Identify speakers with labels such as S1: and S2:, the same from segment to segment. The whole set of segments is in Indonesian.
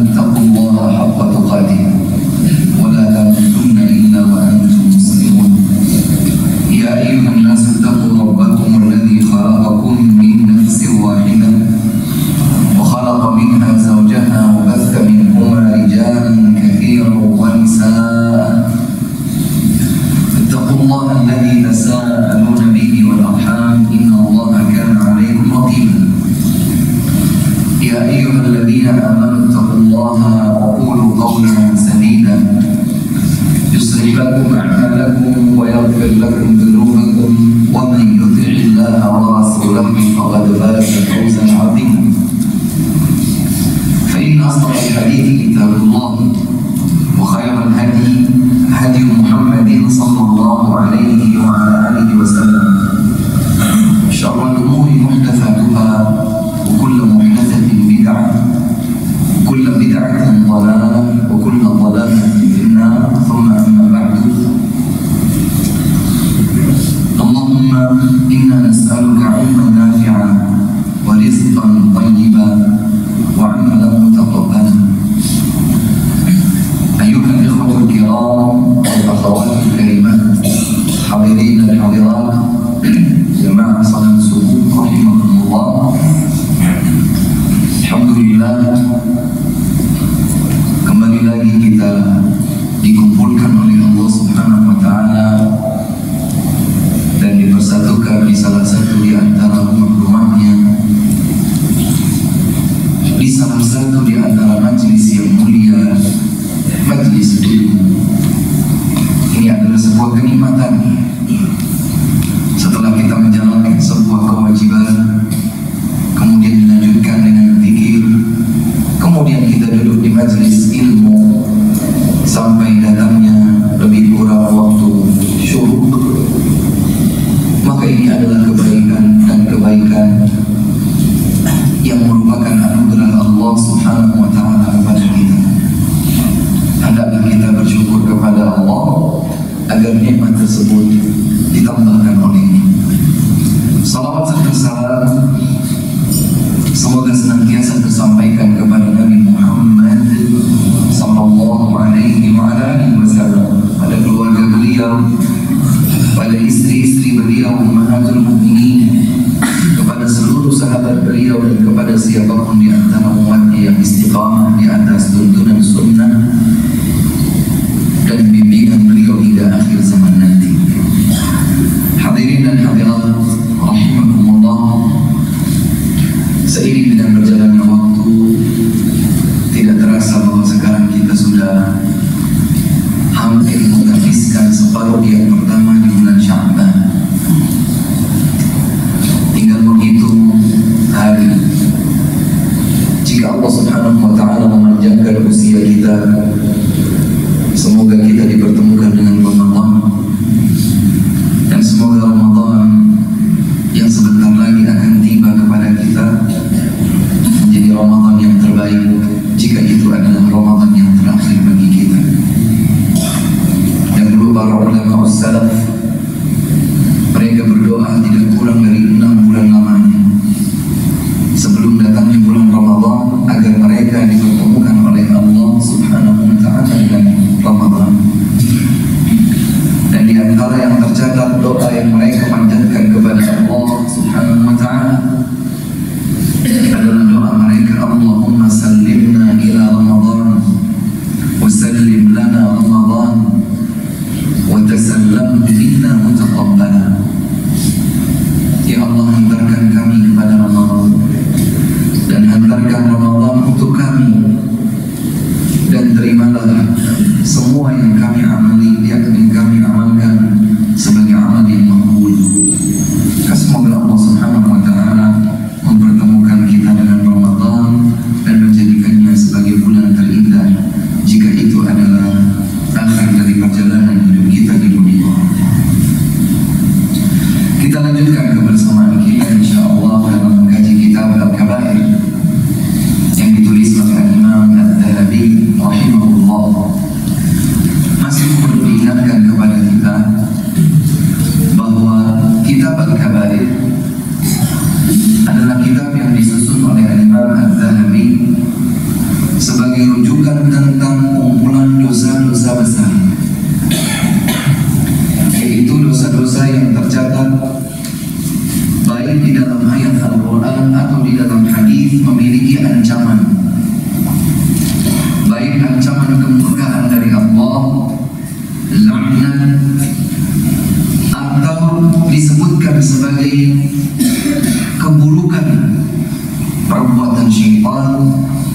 S1: اتقوا الله حق تقاته ولا تموتن إلا وأنتم مسلمون. يا أيها الناس اتقوا ربكم الذي خلقكم من نفس واحدة وخلق منها زوجها وبث منهما رجالا كثيرا ونساء. اتقوا الله الذي تساءلون به والأرحام إن الله كان عليكم رقيبا. يا أيها الذين آمنوا اتقوا الله وقولوا قولا سديدا يصلح لكم أعمالكم ويغفر لكم ذنوبكم ومن يطع الله ورسوله فقد فاز فوزا عظيما. فإن أصدق الحديث كتاب الله وخير الهدي هدي محمد صلى الله عليه وعلى آله وسلم. شر الأمور محدثاتها وكل محدثة بدعة وكل بدعة ضلالة وكل ضلالة في النار. ثم أما بعد، اللهم إنا نسألك علما نافعا ورزقا طيبا وعملا متقبلا. أيها الإخوة الكرام والأخوات الكريمات، حاضرين الحاضرات، جماعة صلاة السبوح رحمكم الله. Alhamdulillah, kembali lagi kita dikumpulkan oleh Allah Subhanahu wa Ta'ala dan dipersatukan di salah satu di antara rumah-rumahnya, di salah satu di antara majlis yang mulia, majlis ilmu. Ini adalah sebuah kenikmatan. Setelah kita menjalankan sebuah kewajiban, kemudian dilanjutkan dengan zikir, kemudian kita duduk di majlis ilmu sampai datangnya lebih kurang waktu syuruk, maka ini adalah kebaikan dan kebaikan yang merupakan anugerah Allah Subhanahu wa Ta'ala kepada kita. Hendaklah kita bersyukur kepada Allah agar nikmat tersebut ditambahkan olehnya. Salawat serta salam semoga senantiasa tersampaikan kepada Nabi Muhammad sallallahu alaihi wa alihi wasallam, pada keluarga beliau, pada istri-istri beliau ummahatul mukminin, kepada seluruh sahabat beliau dan kepada siapapun di antara umatnya yang istiqamah di atas tuntunan sunnah dan bimbingan beliau hingga akhir zaman nanti. Hadirin dan hadirat rahimakumullah, seiring dengan berjalannya waktu, tidak terasa bahwa sekarang kita sudah hampir menghabiskan separuh yang pertama di bulan Sya'ban. Tinggal menghitung hari. Jika Allah Subhanahu wa Ta'ala memanjangkan usia kita, semoga kita dipertemukan dengan Ramadan, dan semoga Ramadan yang sebentar lagi akan tiba kepada kita menjadi Ramadan yang terbaik, jika itu adalah Ramadan yang terakhir bagi kita. Dan dulu para ulama salaf, mereka berdoa tidak kurang dari 6 bulan lamanya sebelum datangnya bulan Ramadan, agar mereka dipertemukan oleh Allah Subhanahu wa Ta'ala dengan Ramadan. Dan di antara yang tercatat doa yang mereka panjatkan kepada Allah Subhanahu wa Ta'ala adalah doa mereka, Allahumma sallimna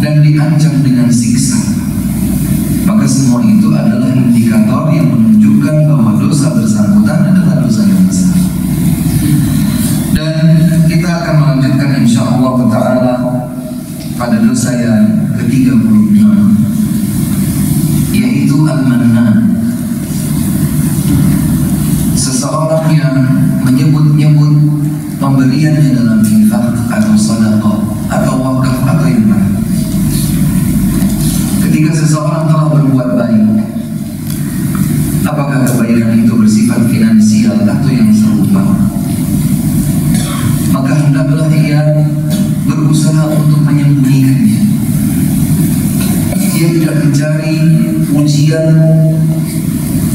S1: dan diancam dengan siksa. Maka semua itu adalah indikator yang menunjukkan bahwa dosa bersangkutan adalah dosa yang besar. Dan kita akan melanjutkan insyaallah ta'ala pada dosa yang ke-36, yaitu al-mannan. Seseorang yang menyebut-nyebut pemberiannya dalam infak atau sedekah atau wakaf atau yang lain. Ketika seseorang telah berbuat baik, apakah kebaikan itu bersifat finansial atau yang serupa, maka hendaklah ia berusaha untuk menyembunyikannya. Dia tidak mencari pujian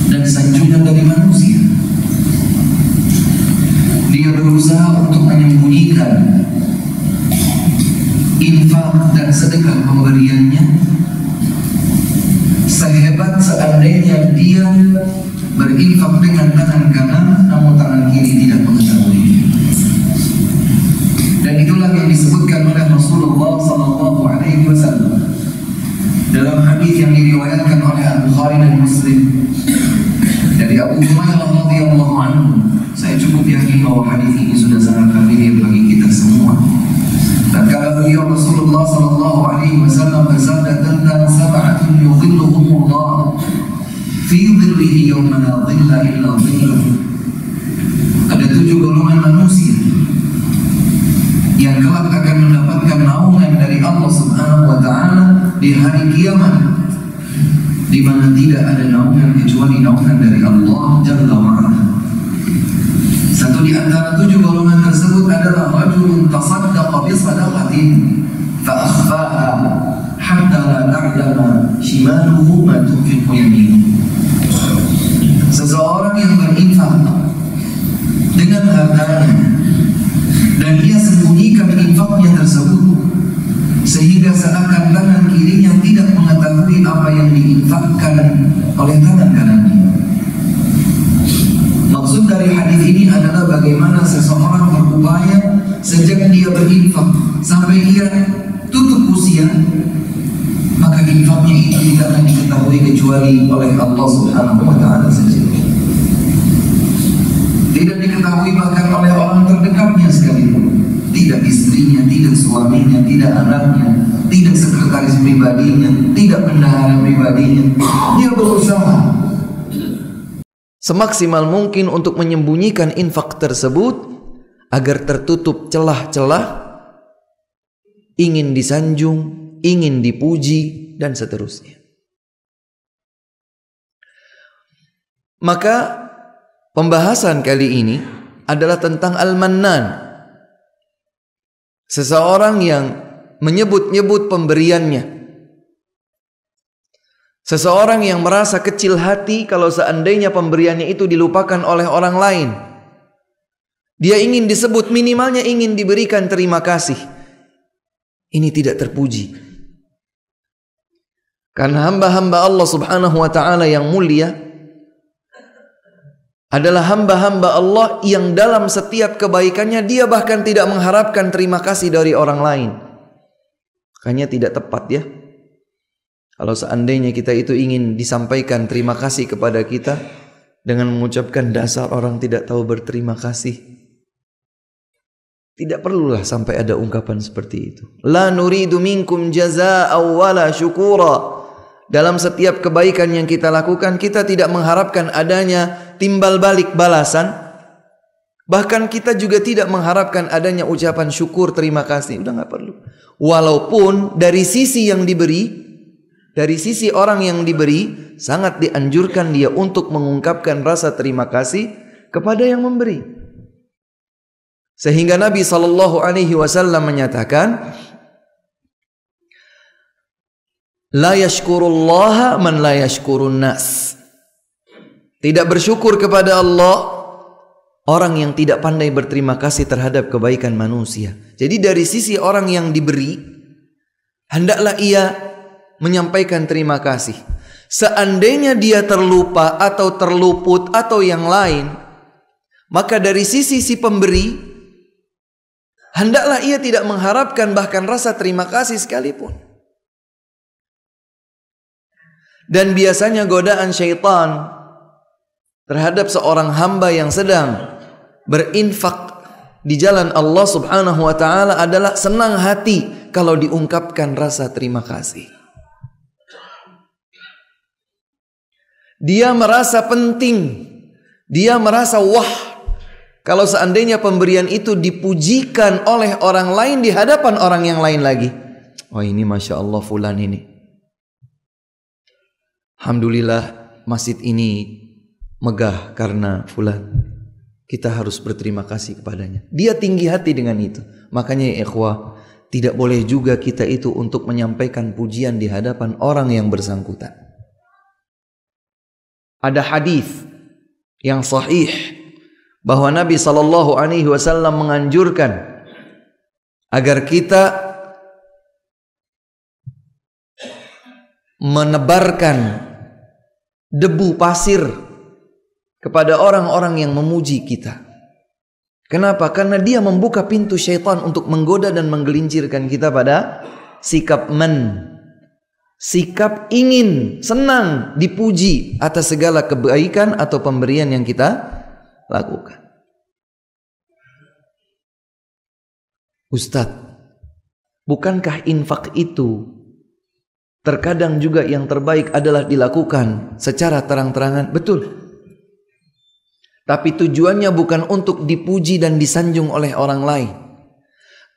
S1: dan sanjungan dari manusia. Dia berusaha untuk menyembunyikan infak dan sedekah pemberiannya, sehebat seandainya dia berinfak dengan tangan kanan namun tangan kiri tidak mengetahui. Dan itulah yang disebutkan oleh Rasulullah SAW dalam hadis yang diriwayatkan oleh Al-Bukhari dan Muslim dari Abu Hurairah radhiyallahu anhu. Saya cukup yakin bahwa hadis ini sudah sangat familiar bagi kita semua. Dan kalau beliau Rasulullah SAW bersabda tentang sab'atun yudhilluhumullah fi dhillihi yawma la dhilla illa dhilluh. Ada 7 golongan manusia yang kelak akan mendapatkan naungan dari Allah Subhanahu wa taala di hari kiamat, di mana tidak ada naungan kecuali naungan dari Allah Jalla wa Ala. Satu di antara 7 golongan tersebut adalah rajulun tasaddaqa bi sadaqatin fa akhfaha hatta la ta'lama shimaluhu ma tunfiqu yaminuhu. Seseorang yang berinfak dengan hartanya dan dia sembunyikan infaknya tersebut sehingga seakan tangan kirinya tidak mengetahui apa yang diinfakkan oleh tangan kanannya. Maksud dari hadis ini adalah bagaimana seseorang berupaya sejak dia berinfak sampai dia tutup usia, maka infaknya itu tidak akan diketahui kecuali oleh Allah Subhanahu wa taala saja. Tidak diketahui bahkan oleh orang terdekatnya sekalipun. Tidak istrinya, tidak suaminya, tidak anaknya, tidak sekretaris pribadinya, tidak bendahara pribadinya. Dia berusaha semaksimal mungkin untuk menyembunyikan infak tersebut agar tertutup celah-celah, ingin disanjung, ingin dipuji, dan seterusnya. Maka pembahasan kali ini adalah tentang al-mannan. Seseorang yang menyebut-nyebut pemberiannya. Seseorang yang merasa kecil hati kalau seandainya pemberiannya itu dilupakan oleh orang lain. Dia ingin disebut, minimalnya ingin diberikan terima kasih. Ini tidak terpuji. Karena hamba-hamba Allah Subhanahu wa ta'ala yang mulia adalah hamba-hamba Allah yang dalam setiap kebaikannya dia bahkan tidak mengharapkan terima kasih dari orang lain. Makanya tidak tepat ya, kalau seandainya kita itu ingin disampaikan terima kasih kepada kita dengan mengucapkan dasar orang tidak tahu berterima kasih. Tidak perlulah sampai ada ungkapan seperti itu. La nuridu minkum jazaa'a wala syukura. Dalam setiap kebaikan yang kita lakukan, kita tidak mengharapkan adanya timbal balik balasan. Bahkan kita juga tidak mengharapkan adanya ucapan syukur terima kasih. Udah nggak perlu. Walaupun dari sisi yang diberi, dari sisi orang yang diberi, sangat dianjurkan dia untuk mengungkapkan rasa terima kasih kepada yang memberi. Sehingga Nabi SAW menyatakan, la yashkurullaha man la yashkurun nas. Tidak bersyukur kepada Allah orang yang tidak pandai berterima kasih terhadap kebaikan manusia. Jadi dari sisi orang yang diberi, hendaklah ia menyampaikan terima kasih. Seandainya dia terlupa atau terluput atau yang lain, maka dari sisi si pemberi, hendaklah ia tidak mengharapkan bahkan rasa terima kasih sekalipun.
S2: Dan biasanya godaan syaitan terhadap seorang hamba yang sedang berinfak di jalan Allah Subhanahu wa taala adalah senang hati kalau diungkapkan rasa terima kasih. Dia merasa penting, dia merasa wah kalau seandainya pemberian itu dipujikan oleh orang lain di hadapan orang yang lain lagi. Oh ini Masya Allah fulan ini, alhamdulillah masjid ini megah karena fulan. Kita harus berterima kasih kepadanya. Dia tinggi hati dengan itu. Makanya ya ikhwah, tidak boleh juga kita itu untuk menyampaikan pujian di hadapan orang yang bersangkutan. Ada hadis yang sahih bahwa Nabi SAW menganjurkan agar kita menebarkan debu pasir kepada orang-orang yang memuji kita. Kenapa? Karena dia membuka pintu syaitan untuk menggoda dan menggelincirkan kita pada sikap sikap ingin, senang dipuji atas segala kebaikan atau pemberian yang kita lakukan. Ustadz, bukankah infak itu terkadang juga yang terbaik adalah dilakukan secara terang-terangan? Betul. Tapi tujuannya bukan untuk dipuji dan disanjung oleh orang lain.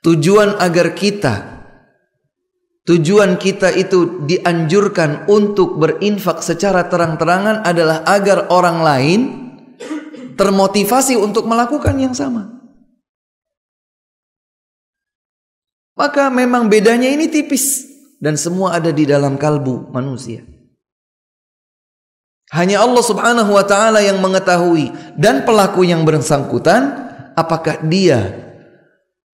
S2: Tujuan kita itu dianjurkan untuk berinfak secara terang-terangan adalah agar orang lain termotivasi untuk melakukan yang sama. Maka memang bedanya ini tipis dan semua ada di dalam kalbu manusia. Hanya Allah Subhanahu wa taala yang mengetahui, dan pelaku yang bersangkutan apakah dia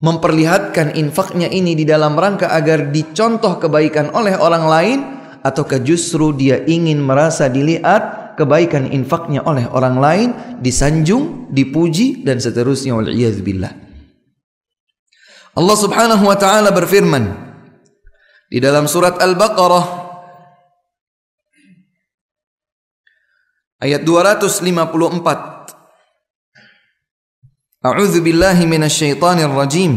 S2: memperlihatkan infaknya ini di dalam rangka agar dicontoh kebaikan oleh orang lain, ataukah justru dia ingin merasa dilihat kebaikan infaknya oleh orang lain, disanjung, dipuji dan seterusnya. Wal'iyadzubillah. Allah Subhanahu wa taala berfirman di dalam surat Al-Baqarah ayat 254. A'udzu billahi minasy syaithanir rajim.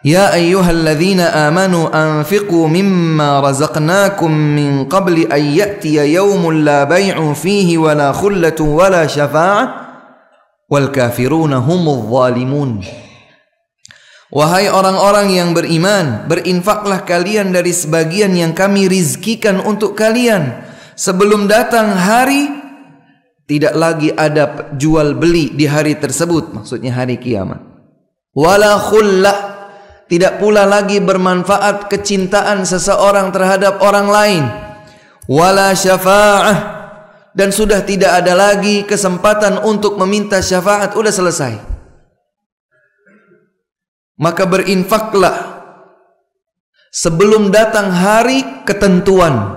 S2: Ya ayyuhalladzina amanu anfiqu mimma razaqnakum min qabli an ya'tiya yawmun la bay'un fihi wala khullatun wala syafa'ah wal kafiruna humudz zalimun. Wahai orang-orang yang beriman, berinfaklah kalian dari sebagian yang kami rizkikan untuk kalian sebelum datang hari tidak lagi ada jual beli di hari tersebut, maksudnya hari kiamat. Wala khullah, tidak pula lagi bermanfaat kecintaan seseorang terhadap orang lain. Wala syafa'ah, dan sudah tidak ada lagi kesempatan untuk meminta syafaat, sudah selesai. Maka berinfaklah sebelum datang hari ketentuan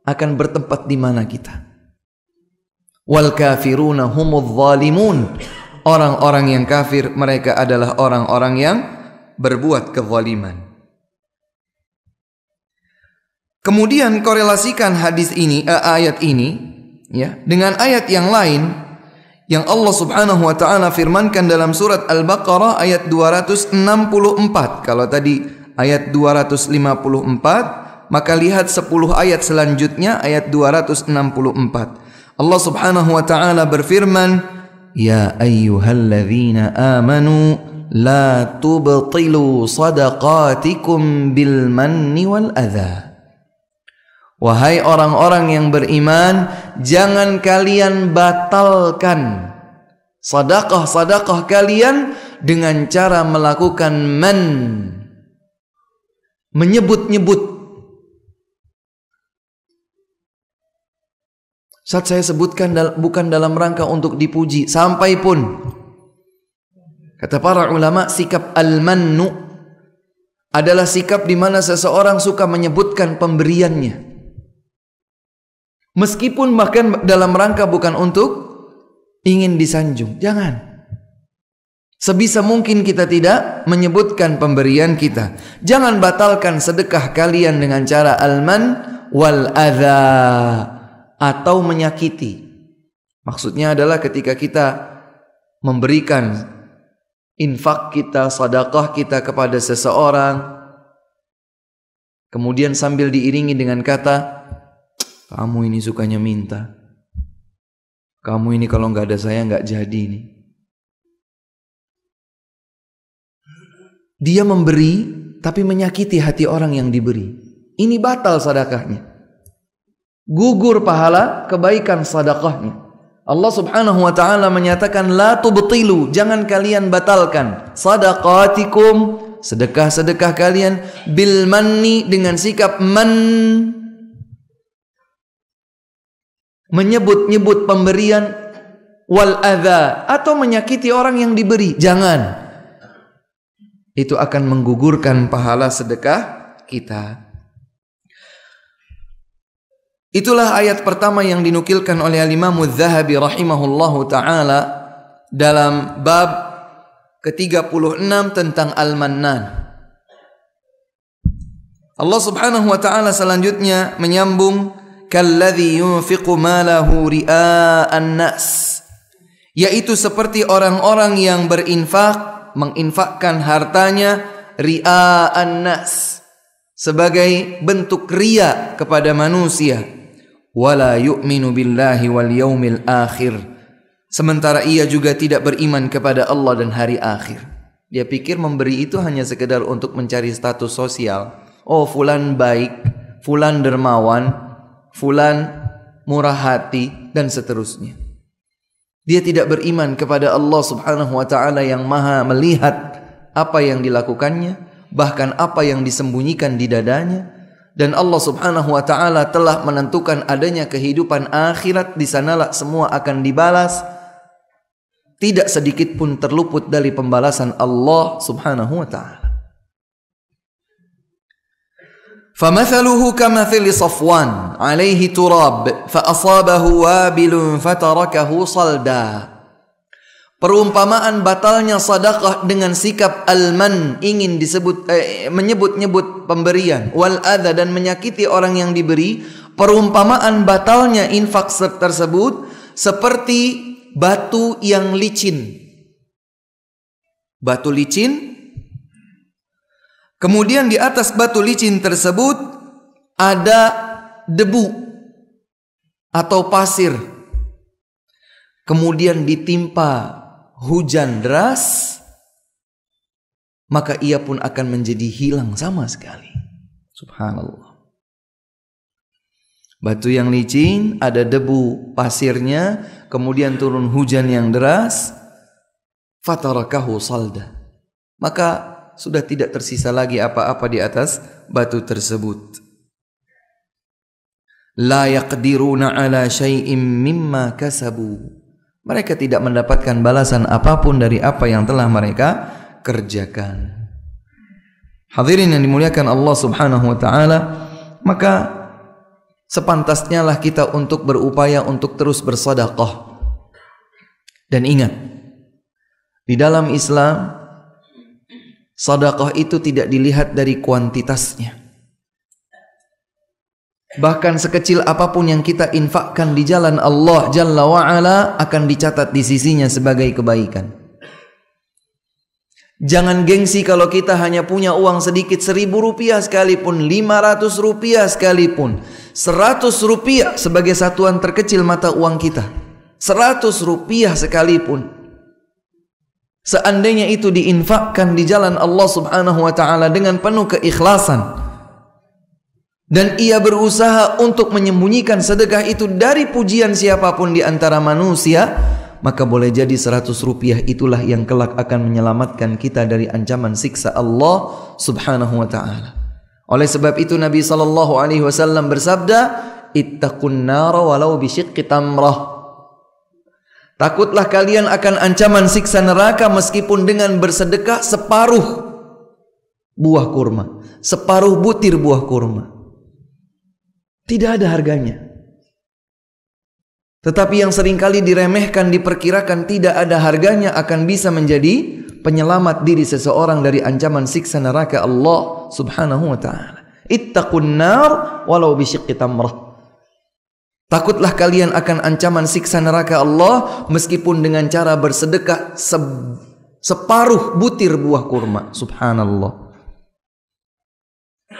S2: akan bertempat di mana kita. Wal kafiruna humudz zalimun. Orang-orang yang kafir mereka adalah orang-orang yang berbuat kezaliman. Kemudian korelasikan hadis ini, ayat ini ya dengan ayat yang lain yang Allah Subhanahu wa taala firmankan dalam surat Al-Baqarah ayat 264. Kalau tadi ayat 254, maka lihat 10 ayat selanjutnya ayat 264. Allah Subhanahu wa taala berfirman, "Ya ayyuhalladzina amanu la tubtilu sadaqatikum bil manni wal adza." Wahai orang-orang yang beriman, jangan kalian batalkan sedekah-sedekah kalian dengan cara melakukan menyebut-nyebut. Saat saya sebutkan bukan dalam rangka untuk dipuji, sampai pun kata para ulama sikap al-mannu adalah sikap di mana seseorang suka menyebutkan pemberiannya. Meskipun bahkan dalam rangka bukan untuk ingin disanjung, jangan. Sebisa mungkin kita tidak menyebutkan pemberian kita. Jangan batalkan sedekah kalian dengan cara al-man wal adza, atau menyakiti. Maksudnya adalah ketika kita memberikan infak kita, sedekah kita kepada seseorang, kemudian sambil diiringi dengan kata, kamu ini sukanya minta, kamu ini kalau nggak ada saya nggak jadi nih. Dia memberi tapi menyakiti hati orang yang diberi. Ini batal sedekahnya, gugur pahala kebaikan sedekahnya. Allah Subhanahu wa taala menyatakan la tubtilu, jangan kalian batalkan sadaqatikum, sedekah-sedekah kalian, bil manni, dengan sikap man, menyebut-nyebut pemberian, wal adza, atau menyakiti orang yang diberi. Jangan. Itu akan menggugurkan pahala sedekah kita. Itulah ayat pertama yang dinukilkan oleh Al-Imam Az-Zahabi rahimahullahu ta'ala dalam bab ke-36 tentang Al-Mannan. Allah Subhanahu wa ta'ala selanjutnya menyambung, kalladzi yunfiqu malahu ria'an nas, yaitu seperti orang-orang yang berinfak, menginfakkan hartanya ria'an nas, sebagai bentuk riya kepada manusia. Wala yu'minu billahi wal yaumil akhir, sementara ia juga tidak beriman kepada Allah dan hari akhir. Dia pikir memberi itu hanya sekedar untuk mencari status sosial. Oh, fulan baik, fulan dermawan, fulan murah hati, dan seterusnya. Dia tidak beriman kepada Allah Subhanahu wa ta'ala yang maha melihat apa yang dilakukannya, bahkan apa yang disembunyikan di dadanya. Dan Allah Subhanahu wa ta'ala telah menentukan adanya kehidupan akhirat, di sanalah semua akan dibalas. Tidak sedikit pun terluput dari pembalasan Allah Subhanahu wa ta'ala. فَمَثَلُهُ كَمَثِلِ صَفْوَانَ عَلَيْهِ تُرَابٌ فَأَصَابَهُ وَابِلٌ فَتَرَكَهُ صَلْدًا. Perumpamaan batalnya sedekah dengan sikap al-man, ingin disebut menyebut-nyebut pemberian, wal adza, dan menyakiti orang yang diberi. Perumpamaan batalnya infak tersebut seperti batu yang licin. Batu licin, kemudian di atas batu licin tersebut ada debu atau pasir, kemudian ditimpa hujan deras, maka ia pun akan menjadi hilang sama sekali. Subhanallah. Batu yang licin, ada debu pasirnya, kemudian turun hujan yang deras, fatarakahu salda, maka sudah tidak tersisa lagi apa-apa di atas batu tersebut. La yaqdiruna ala syai'im mimma kasabu, mereka tidak mendapatkan balasan apapun dari apa yang telah mereka kerjakan. Hadirin yang dimuliakan Allah Subhanahu wa ta'ala, maka sepantasnya lah kita untuk berupaya untuk terus bersedekah. Dan ingat, di dalam Islam sedekah itu tidak dilihat dari kuantitasnya. Bahkan sekecil apapun yang kita infakkan di jalan Allah Jalla wa'ala akan dicatat di sisinya sebagai kebaikan. Jangan gengsi kalau kita hanya punya uang sedikit, 1.000 rupiah sekalipun, 500 rupiah sekalipun, 100 rupiah sebagai satuan terkecil mata uang kita, 100 rupiah sekalipun, seandainya itu diinfakkan di jalan Allah Subhanahu wa ta'ala dengan penuh keikhlasan, dan ia berusaha untuk menyembunyikan sedekah itu dari pujian siapapun di antara manusia, maka boleh jadi 100 rupiah itulah yang kelak akan menyelamatkan kita dari ancaman siksa Allah Subhanahu wa ta'ala. Oleh sebab itu Nabi SAW bersabda, ittaqun nara walau bisyiqqi tamrah. Takutlah kalian akan ancaman siksa neraka meskipun dengan bersedekah separuh buah kurma, separuh butir buah kurma. Tidak ada harganya. Tetapi yang seringkali diremehkan, diperkirakan tidak ada harganya, akan bisa menjadi penyelamat diri seseorang dari ancaman siksa neraka Allah Subhanahu wa ta'ala. Ittaqun nar walau bisyiqqi tamrah. Takutlah kalian akan ancaman siksa neraka Allah meskipun dengan cara bersedekah separuh butir buah kurma. Subhanallah.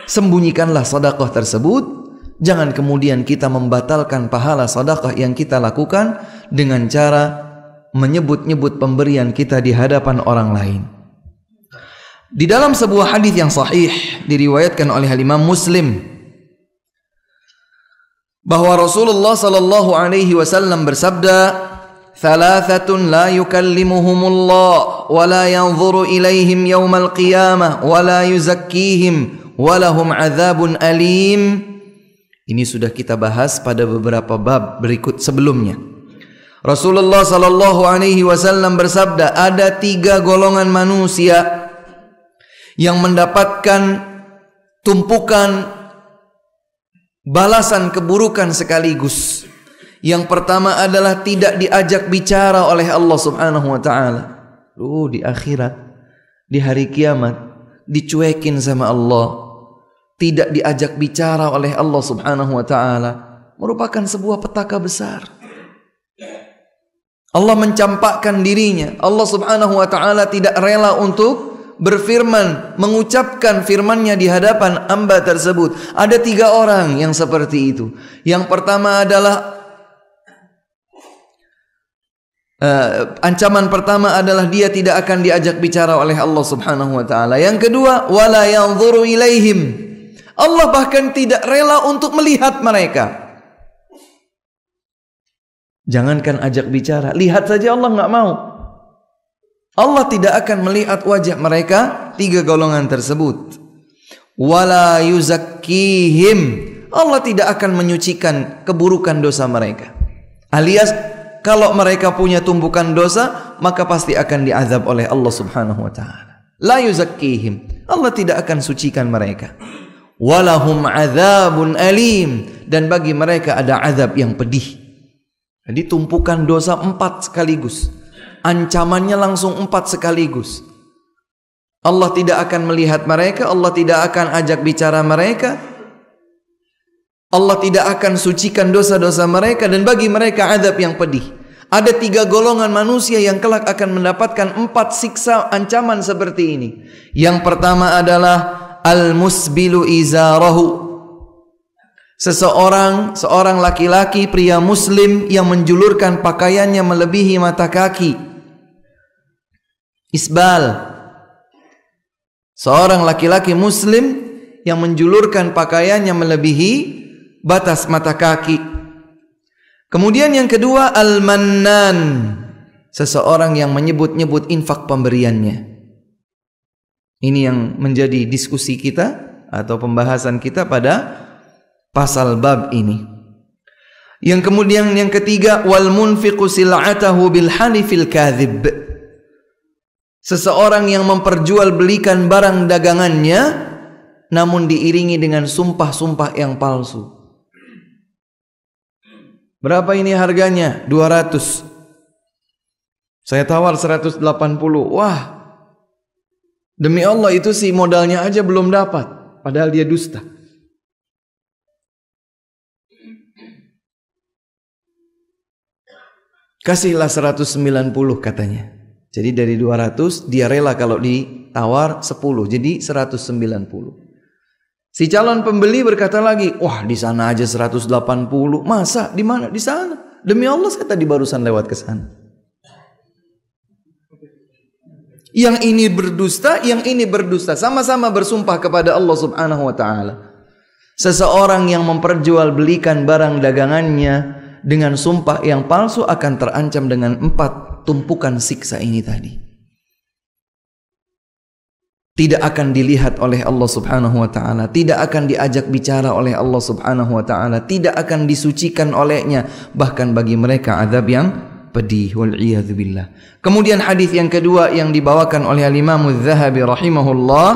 S2: Sembunyikanlah sedekah tersebut. Jangan kemudian kita membatalkan pahala sedekah yang kita lakukan dengan cara menyebut-nyebut pemberian kita di hadapan orang lain. Di dalam sebuah hadis yang sahih diriwayatkan oleh Imam Muslim bahwa Rasulullah sallallahu alaihi wasallam bersabda, "Thalathatun la yukallimuhumullah wa la yanzuru ilaihim yaumal qiyamah wa la yuzakkihim wa lahum adzabun alim." Ini sudah kita bahas pada beberapa bab berikut sebelumnya. Rasulullah sallallahu alaihi wasallam bersabda, ada 3 golongan manusia yang mendapatkan tumpukan balasan keburukan sekaligus. Yang pertama adalah tidak diajak bicara oleh Allah Subhanahu wa taala. Di akhirat, di hari kiamat, dicuekin sama Allah. Tidak diajak bicara oleh Allah Subhanahu wa taala, merupakan sebuah petaka besar. Allah mencampakkan dirinya. Allah Subhanahu wa taala tidak rela untuk berfirman, mengucapkan firman-Nya di hadapan hamba tersebut. Ada 3 orang yang seperti itu. Yang pertama adalah ancaman pertama adalah dia tidak akan diajak bicara oleh Allah Subhanahu wa taala. Yang kedua, wala yanzuru ilaihim. Allah bahkan tidak rela untuk melihat mereka. Jangankan ajak bicara, lihat saja Allah enggak mau. Allah tidak akan melihat wajah mereka 3 golongan tersebut. Wala yuzakkihim. Allah tidak akan menyucikan keburukan dosa mereka. Alias kalau mereka punya tumpukan dosa, maka pasti akan diazab oleh Allah Subhanahu wa taala. La yuzakkihim. Allah tidak akan sucikan mereka. Walahum adzabun alim, dan bagi mereka ada azab yang pedih. Jadi tumpukan dosa 4 sekaligus. Ancamannya langsung 4 sekaligus. Allah tidak akan melihat mereka, Allah tidak akan ajak bicara mereka, Allah tidak akan sucikan dosa-dosa mereka, dan bagi mereka azab yang pedih. Ada 3 golongan manusia yang kelak akan mendapatkan 4 siksa ancaman seperti ini. Yang pertama adalah al-musbilu izarahu. Seorang laki-laki pria muslim yang menjulurkan pakaiannya melebihi mata kaki. Isbal. Seorang laki-laki muslim yang menjulurkan pakaiannya melebihi batas mata kaki. Kemudian yang kedua, al-mannan. Seseorang yang menyebut-nyebut infak pemberiannya. Ini yang menjadi diskusi kita atau pembahasan kita pada pasal bab ini. Yang kemudian yang ketiga, wal munfiqu sil'atahu bil halifil kadzib. Seseorang yang memperjualbelikan barang dagangannya namun diiringi dengan sumpah-sumpah yang palsu. Berapa ini harganya? 200. Saya tawar 180. Wah, demi Allah itu sih modalnya aja belum dapat, padahal dia dusta. Kasihlah 190 katanya. Jadi dari 200 dia rela kalau ditawar 10, jadi 190. Si calon pembeli berkata lagi, wah di sana aja 180, masa di mana? Di sana. Demi Allah saya tadi barusan lewat ke sana. Yang ini berdusta, yang ini berdusta, sama-sama bersumpah kepada Allah Subhanahu wa taala. Seseorang yang memperjualbelikan barang dagangannya dengan sumpah yang palsu akan terancam dengan 4 tumpukan siksa ini tadi. Tidak akan dilihat oleh Allah Subhanahu wa taala, tidak akan diajak bicara oleh Allah Subhanahu wa taala, tidak akan disucikan olehnya, bahkan bagi mereka azab yang pedih, wal iyadzu billah. Kemudian hadis yang kedua yang dibawakan oleh Imam Az-Zahabi rahimahullah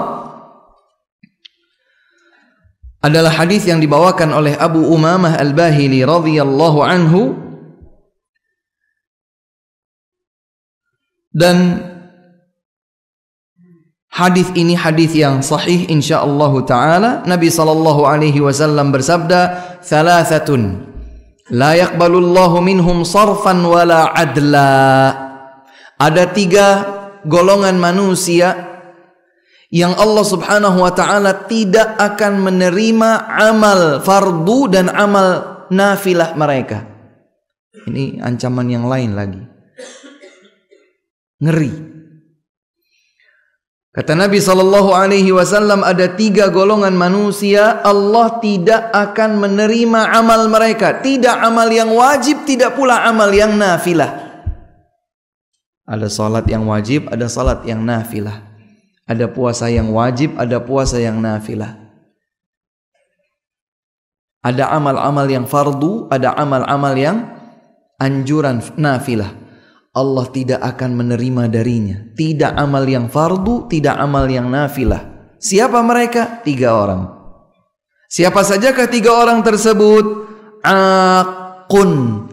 S2: adalah hadis yang dibawakan oleh Abu Umamah Al-Bahili radhiyallahu anhu, dan Hadis ini hadis yang sahih insyaallah taala. Nabi sallallahu alaihi wasallam bersabda, "Thalathatun la yaqbalullahu minhum sarfan wala adla." Ada 3 golongan manusia yang Allah subhanahu wa ta'ala tidak akan menerima amal fardu dan amal nafilah mereka. Ini ancaman yang lain lagi. Ngeri. Kata Nabi SAW, ada 3 golongan manusia Allah tidak akan menerima amal mereka. Tidak amal yang wajib, tidak pula amal yang nafilah. Ada salat yang wajib, ada salat yang nafilah. Ada puasa yang wajib, ada puasa yang nafilah. Ada amal-amal yang fardu, ada amal-amal yang anjuran nafilah. Allah tidak akan menerima darinya. Tidak amal yang fardu, tidak amal yang nafilah. Siapa mereka? 3 orang. Siapa sajakah 3 orang tersebut? Aqun,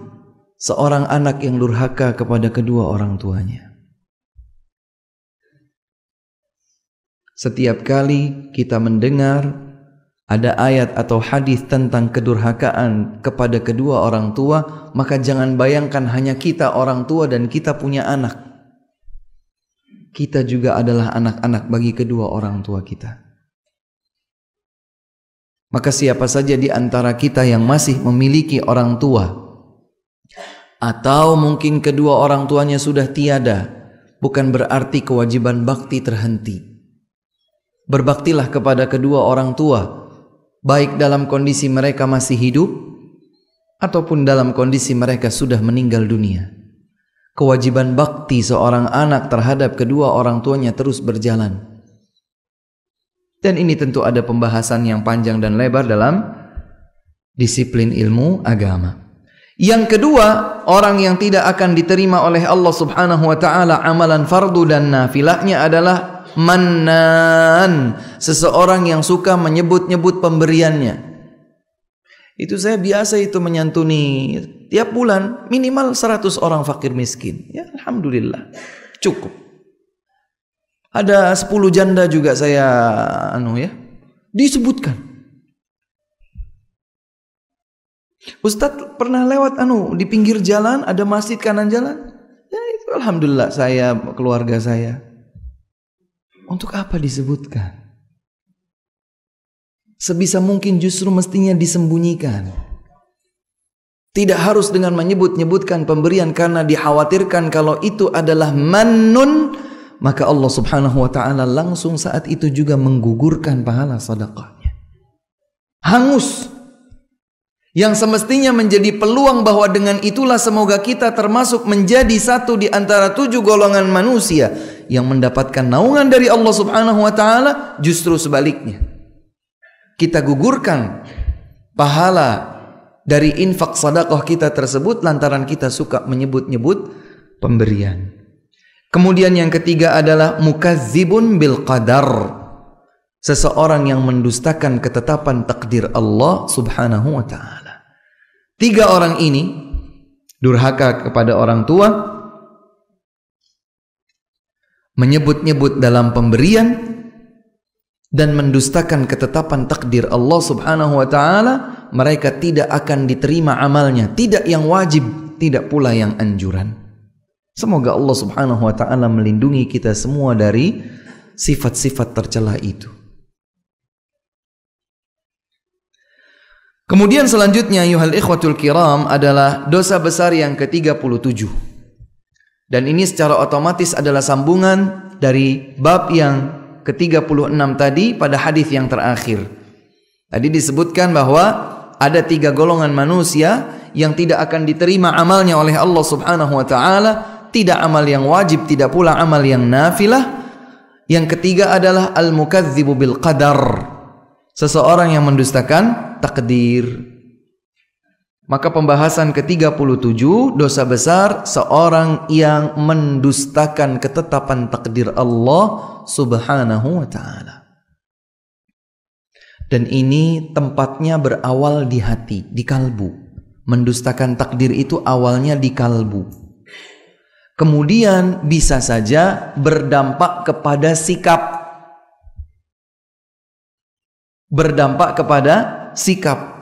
S2: seorang anak yang durhaka kepada kedua orang tuanya. Setiap kali kita mendengar ada ayat atau hadis tentang kedurhakaan kepada kedua orang tua, maka jangan bayangkan hanya kita orang tua dan kita punya anak. Kita juga adalah anak-anak bagi kedua orang tua kita. Maka siapa saja di antara kita yang masih memiliki orang tua, atau mungkin kedua orang tuanya sudah tiada, bukan berarti kewajiban bakti terhenti. Berbaktilah kepada kedua orang tua, baik dalam kondisi mereka masih hidup ataupun dalam kondisi mereka sudah meninggal dunia. Kewajiban bakti seorang anak terhadap kedua orang tuanya terus berjalan. Dan ini tentu ada pembahasan yang panjang dan lebar dalam disiplin ilmu agama. Yang kedua, orang yang tidak akan diterima oleh Allah Subhanahu wa taala amalan fardu dan nafilahnya adalah mannan, seseorang yang suka menyebut-nyebut pemberiannya. Itu saya biasa itu menyantuni tiap bulan minimal 100 orang fakir miskin. Ya alhamdulillah, cukup. Ada 10 janda juga saya disebutkan. Ustadz pernah lewat di pinggir jalan, ada masjid kanan jalan. Ya itu alhamdulillah, saya, keluarga saya. Untuk apa disebutkan? Sebisa mungkin justru mestinya disembunyikan. Tidak harus dengan menyebut-nyebutkan pemberian, karena dikhawatirkan kalau itu adalah mannun, maka Allah Subhanahu wa taala langsung saat itu juga menggugurkan pahala sedekahnya. Hangus. Yang semestinya menjadi peluang bahwa dengan itulah semoga kita termasuk menjadi satu di antara 7 golongan manusia yang mendapatkan naungan dari Allah Subhanahu wa taala, justru sebaliknya. Kita gugurkan pahala dari infak sedekah kita tersebut lantaran kita suka menyebut-nyebut pemberian. Kemudian yang ketiga adalah mukazzibun bil qadar. Seseorang yang mendustakan ketetapan takdir Allah Subhanahu wa taala. 3 orang ini durhaka kepada orang tua, menyebut-nyebut dalam pemberian, dan mendustakan ketetapan takdir Allah Subhanahu wa taala. Mereka tidak akan diterima amalnya, tidak yang wajib, tidak pula yang anjuran. Semoga Allah Subhanahu wa taala melindungi kita semua dari sifat-sifat tercela itu. Kemudian selanjutnya ayuhal ikhwatul kiram adalah dosa besar yang ke-37. Dan ini secara otomatis adalah sambungan dari bab yang ke-36 tadi pada hadis yang terakhir. Tadi disebutkan bahwa ada 3 golongan manusia yang tidak akan diterima amalnya oleh Allah Subhanahu wa taala, tidak amal yang wajib, tidak pula amal yang nafilah. Yang ketiga adalah al-mukadzibu bil qadar, seseorang yang mendustakan takdir. Maka pembahasan ke-37 dosa besar seorang yang mendustakan ketetapan takdir Allah Subhanahu wa taala. Dan ini tempatnya berawal di hati, di kalbu. Mendustakan takdir itu awalnya di kalbu. Kemudian bisa saja berdampak kepada sikap. berdampak kepada sikap.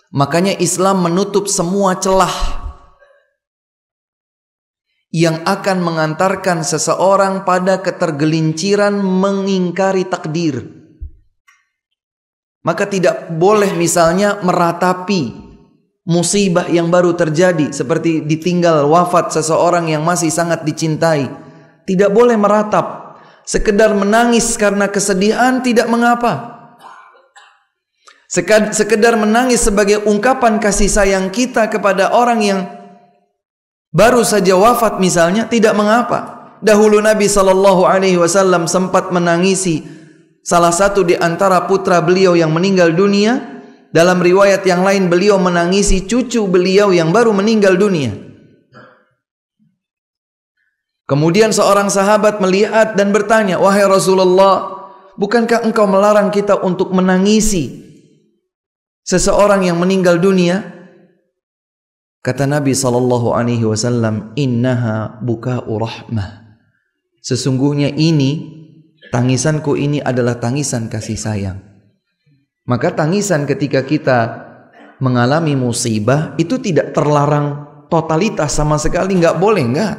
S2: Makanya Islam menutup semua celah yang akan mengantarkan seseorang pada ketergelinciran mengingkari takdir. Maka tidak boleh misalnya meratapi musibah yang baru terjadi, seperti ditinggal wafat seseorang yang masih sangat dicintai. Tidak boleh meratap. Sekedar menangis karena kesedihan tidak mengapa. Sekedar menangis sebagai ungkapan kasih sayang kita kepada orang yang baru saja wafat misalnya, tidak mengapa. Dahulu Nabi SAW sempat menangisi salah satu di antara putra beliau yang meninggal dunia. Dalam riwayat yang lain beliau menangisi cucu beliau yang baru meninggal dunia. Kemudian seorang sahabat melihat dan bertanya, "Wahai Rasulullah, bukankah engkau melarang kita untuk menangisi seseorang yang meninggal dunia?" Kata Nabi SAW, "Innaha buka'u rahmah." Sesungguhnya tangisanku ini adalah tangisan kasih sayang. Maka tangisan ketika kita mengalami musibah itu tidak terlarang totalitas sama sekali, nggak boleh, nggak.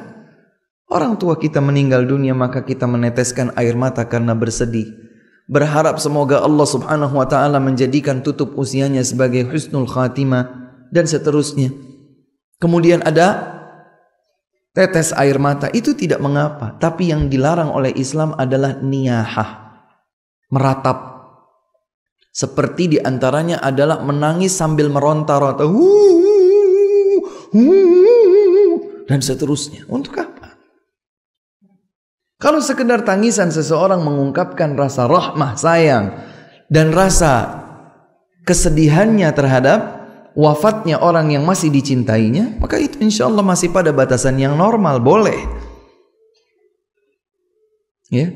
S2: Orang tua kita meninggal dunia, maka kita meneteskan air mata karena bersedih, berharap semoga Allah Subhanahu wa taala menjadikan tutup usianya sebagai husnul khatimah dan seterusnya. Kemudian ada tetes air mata, itu tidak mengapa. Tapi yang dilarang oleh Islam adalah niyahah, meratap. Seperti diantaranya adalah menangis sambil meronta-ronta, dan seterusnya. Untuk apa? Kalau sekedar tangisan seseorang mengungkapkan rasa rahmah, sayang, dan rasa kesedihannya terhadap wafatnya orang yang masih dicintainya, maka itu insya Allah masih pada batasan yang normal, boleh. Ya.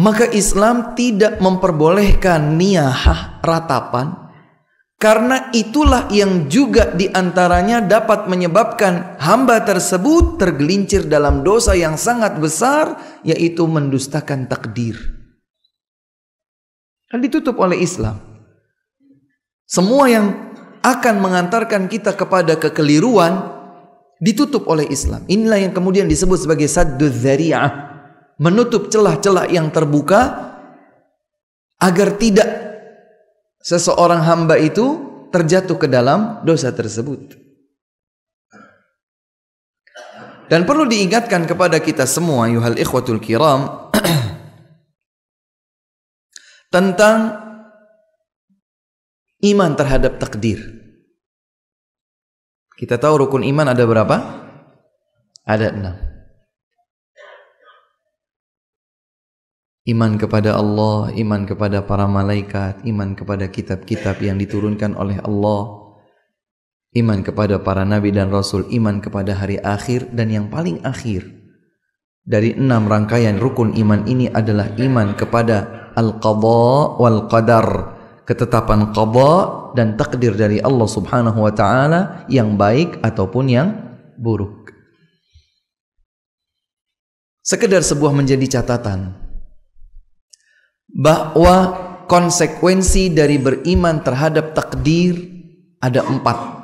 S2: Maka Islam tidak memperbolehkan niyahah, ratapan, karena itulah yang juga diantaranya dapat menyebabkan hamba tersebut tergelincir dalam dosa yang sangat besar, yaitu mendustakan takdir. Dan ditutup oleh Islam. Semua yang akan mengantarkan kita kepada kekeliruan ditutup oleh Islam. Inilah yang kemudian disebut sebagai sadduz dzari'ah, menutup celah-celah yang terbuka agar tidak seseorang hamba itu terjatuh ke dalam dosa tersebut. Dan perlu diingatkan kepada kita semua, ayuhal ikhwatul kiram, tentang iman terhadap takdir. Kita tahu rukun iman ada berapa? Ada 6. Iman kepada Allah, iman kepada para malaikat, iman kepada kitab-kitab yang diturunkan oleh Allah, iman kepada para nabi dan rasul, iman kepada hari akhir, dan yang paling akhir dari 6 rangkaian rukun iman ini adalah iman kepada al-qadha wal qadar, ketetapan qadha dan takdir dari Allah Subhanahu wa taala, yang baik ataupun yang buruk. Sekedar sebuah menjadi catatan bahwa konsekuensi dari beriman terhadap takdir ada 4.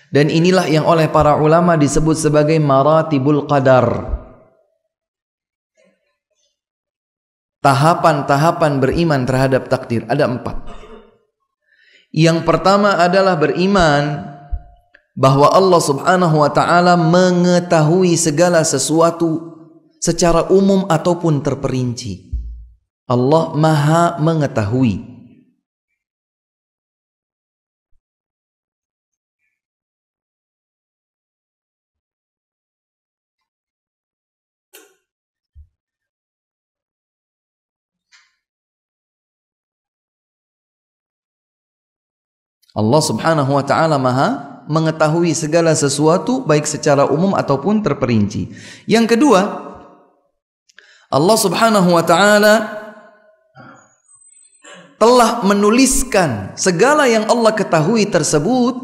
S2: Dan inilah yang oleh para ulama disebut sebagai maratibul qadar. Tahapan-tahapan beriman terhadap takdir ada 4. Yang pertama adalah beriman bahwa Allah Subhanahu wa taala mengetahui segala sesuatu secara umum ataupun terperinci. Allah Maha mengetahui. Allah Subhanahu wa taala Maha mengetahui segala sesuatu baik secara umum ataupun terperinci. Yang kedua, Allah Subhanahu wa taala telah menuliskan segala yang Allah ketahui tersebut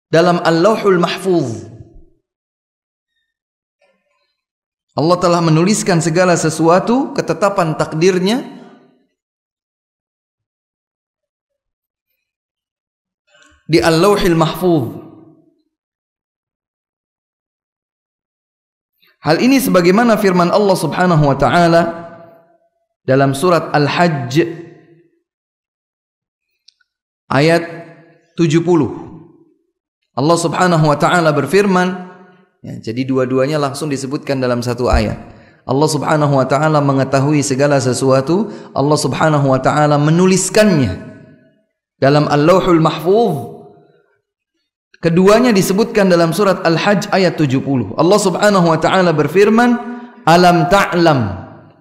S2: dalam Al-Lauhul Mahfuz. Allah telah menuliskan segala sesuatu, ketetapan takdirnya di Al-Lauhil Mahfuz. Hal ini sebagaimana firman Allah Subhanahu wa taala dalam surat Al-Hajj ayat 70. Allah Subhanahu wa taala berfirman, ya, jadi dua-duanya langsung disebutkan dalam satu ayat. Allah Subhanahu wa taala mengetahui segala sesuatu, Allah Subhanahu wa taala menuliskannya dalam Al-Lauhul Mahfuz. Keduanya disebutkan dalam surat Al-Hajj ayat 70. Allah Subhanahu wa taala berfirman, "Alam ta'lam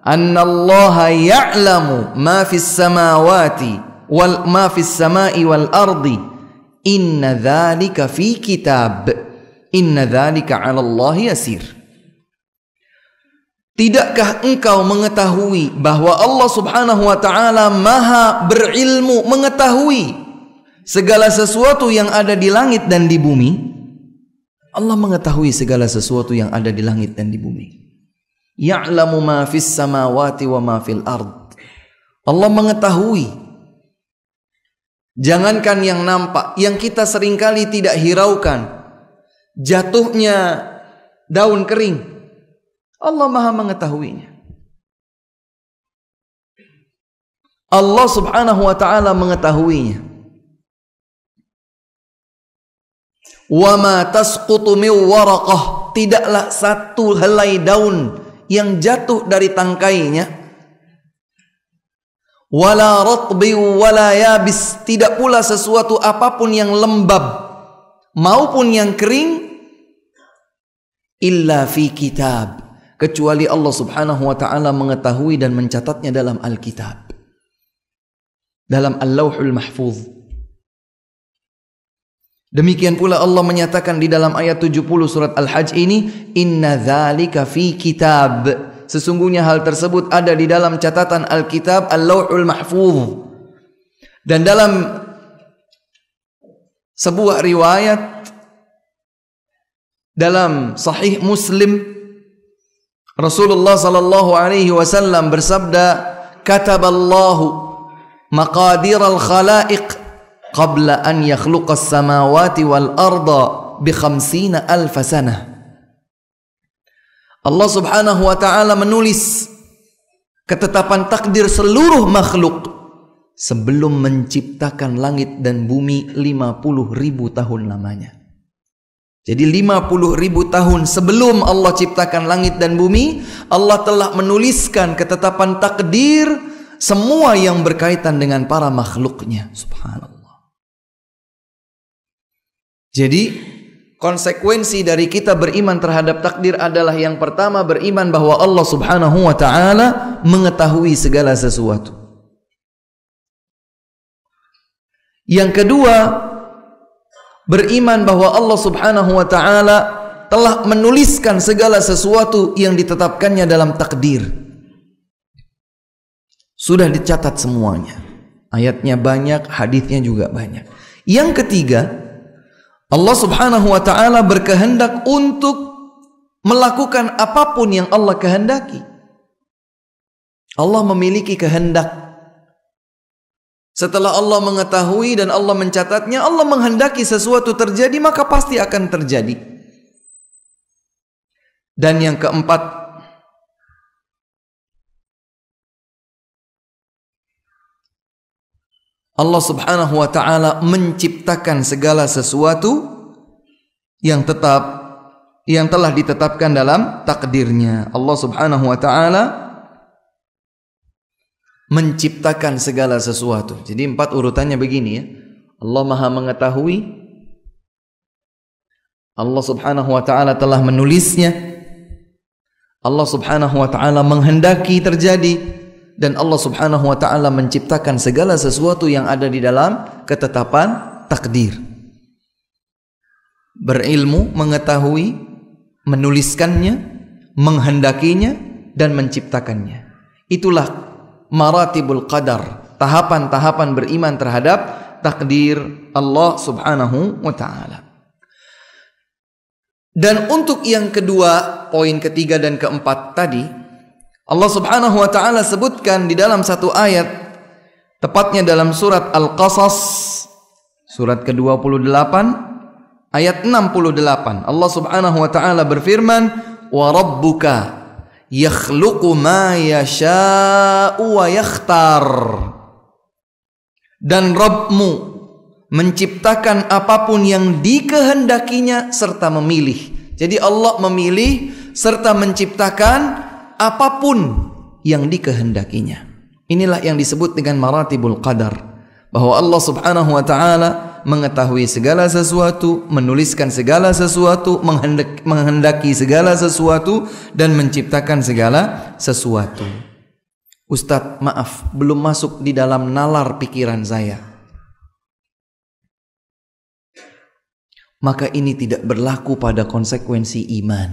S2: anna Allah ya'lamu ma fis samawati wal ma fis samai wal ardi, inna dzalika fi kitab, inna dzalika 'ala Allah yasir." Tidakkah engkau mengetahui bahwa Allah Subhanahu wa taala Maha berilmu, mengetahui segala sesuatu yang ada di langit dan di bumi? Allah mengetahui segala sesuatu yang ada di langit dan di bumi. Ya'lamu ma fis samawati wa ma fil ard. Allah mengetahui. Jangankan yang nampak, yang kita seringkali tidak hiraukan, jatuhnya daun kering, Allah Maha mengetahuinya. Allah Subhanahu wa taala mengetahuinya. Wa ma tasqutu min waraqah, tidaklah satu helai daun yang jatuh dari tangkainya. Wala ratbi wala yabis, tidak pula sesuatu apapun yang lembab maupun yang kering, illa fi kitab, kecuali Allah Subhanahu wa taala mengetahui dan mencatatnya dalam Alkitab, dalam Al-Lauhul Mahfuz. Demikian pula Allah menyatakan di dalam ayat 70 surat Al-Hajj ini, inna dzalika fi kitab, sesungguhnya hal tersebut ada di dalam catatan Alkitab Al-Lauhul Mahfuz. Dan dalam sebuah riwayat dalam Sahih Muslim, Rasulullah sallallahu alaihi wasallam bersabda, kataballahu maqadiral khalaiq qabla an yakhluqas samawati wal arda bi 50,000 sanah. Allah Subhanahu wa taala menulis ketetapan takdir seluruh makhluk sebelum menciptakan langit dan bumi 50.000 tahun lamanya. Jadi 50.000 tahun sebelum Allah ciptakan langit dan bumi, Allah telah menuliskan ketetapan takdir semua yang berkaitan dengan para makhluknya. Subhanallah. Jadi konsekuensi dari kita beriman terhadap takdir adalah yang pertama, beriman bahwa Allah Subhanahu wa taala mengetahui segala sesuatu. Yang kedua, beriman bahwa Allah Subhanahu wa taala telah menuliskan segala sesuatu yang ditetapkannya dalam takdir. Sudah dicatat semuanya. Ayatnya banyak, hadisnya juga banyak. Yang ketiga, Allah Subhanahu wa taala berkehendak untuk melakukan apapun yang Allah kehendaki. Allah memiliki kehendak. Setelah Allah mengetahui dan Allah mencatatnya, Allah menghendaki sesuatu terjadi, maka pasti akan terjadi. Dan yang keempat, Allah Subhanahu wa taala menciptakan segala sesuatu yang telah ditetapkan dalam takdirnya. Allah Subhanahu wa taala menciptakan segala sesuatu. Jadi 4 urutannya begini ya. Allah Maha mengetahui, Allah Subhanahu wa taala telah menulisnya, Allah Subhanahu wa taala menghendaki terjadi, dan Allah Subhanahu wa taala menciptakan segala sesuatu yang ada di dalam ketetapan takdir. Berilmu, mengetahui, menuliskannya, menghendakinya, dan menciptakannya. Itulah maratibul qadar, tahapan-tahapan beriman terhadap takdir Allah Subhanahu wa taala. Dan untuk yang kedua, poin ketiga dan keempat tadi, Allah Subhanahu wa taala sebutkan di dalam satu ayat, tepatnya dalam surat Al-Qasas, surat ke-28 ayat 68. Allah Subhanahu wa taala berfirman, "Wa rabbuka yakhluqu ma yasha'u wa yakhtar." Dan Rabbmu menciptakan apapun yang dikehendakinya serta memilih. Jadi Allah memilih serta menciptakan apapun yang dikehendakinya. Inilah yang disebut dengan maratibul qadar, bahwa Allah Subhanahu wa taala mengetahui segala sesuatu, menuliskan segala sesuatu, menghendaki segala sesuatu, dan menciptakan segala sesuatu. Ustadz, maaf, belum masuk di dalam nalar pikiran saya. Maka ini tidak berlaku pada konsekuensi iman.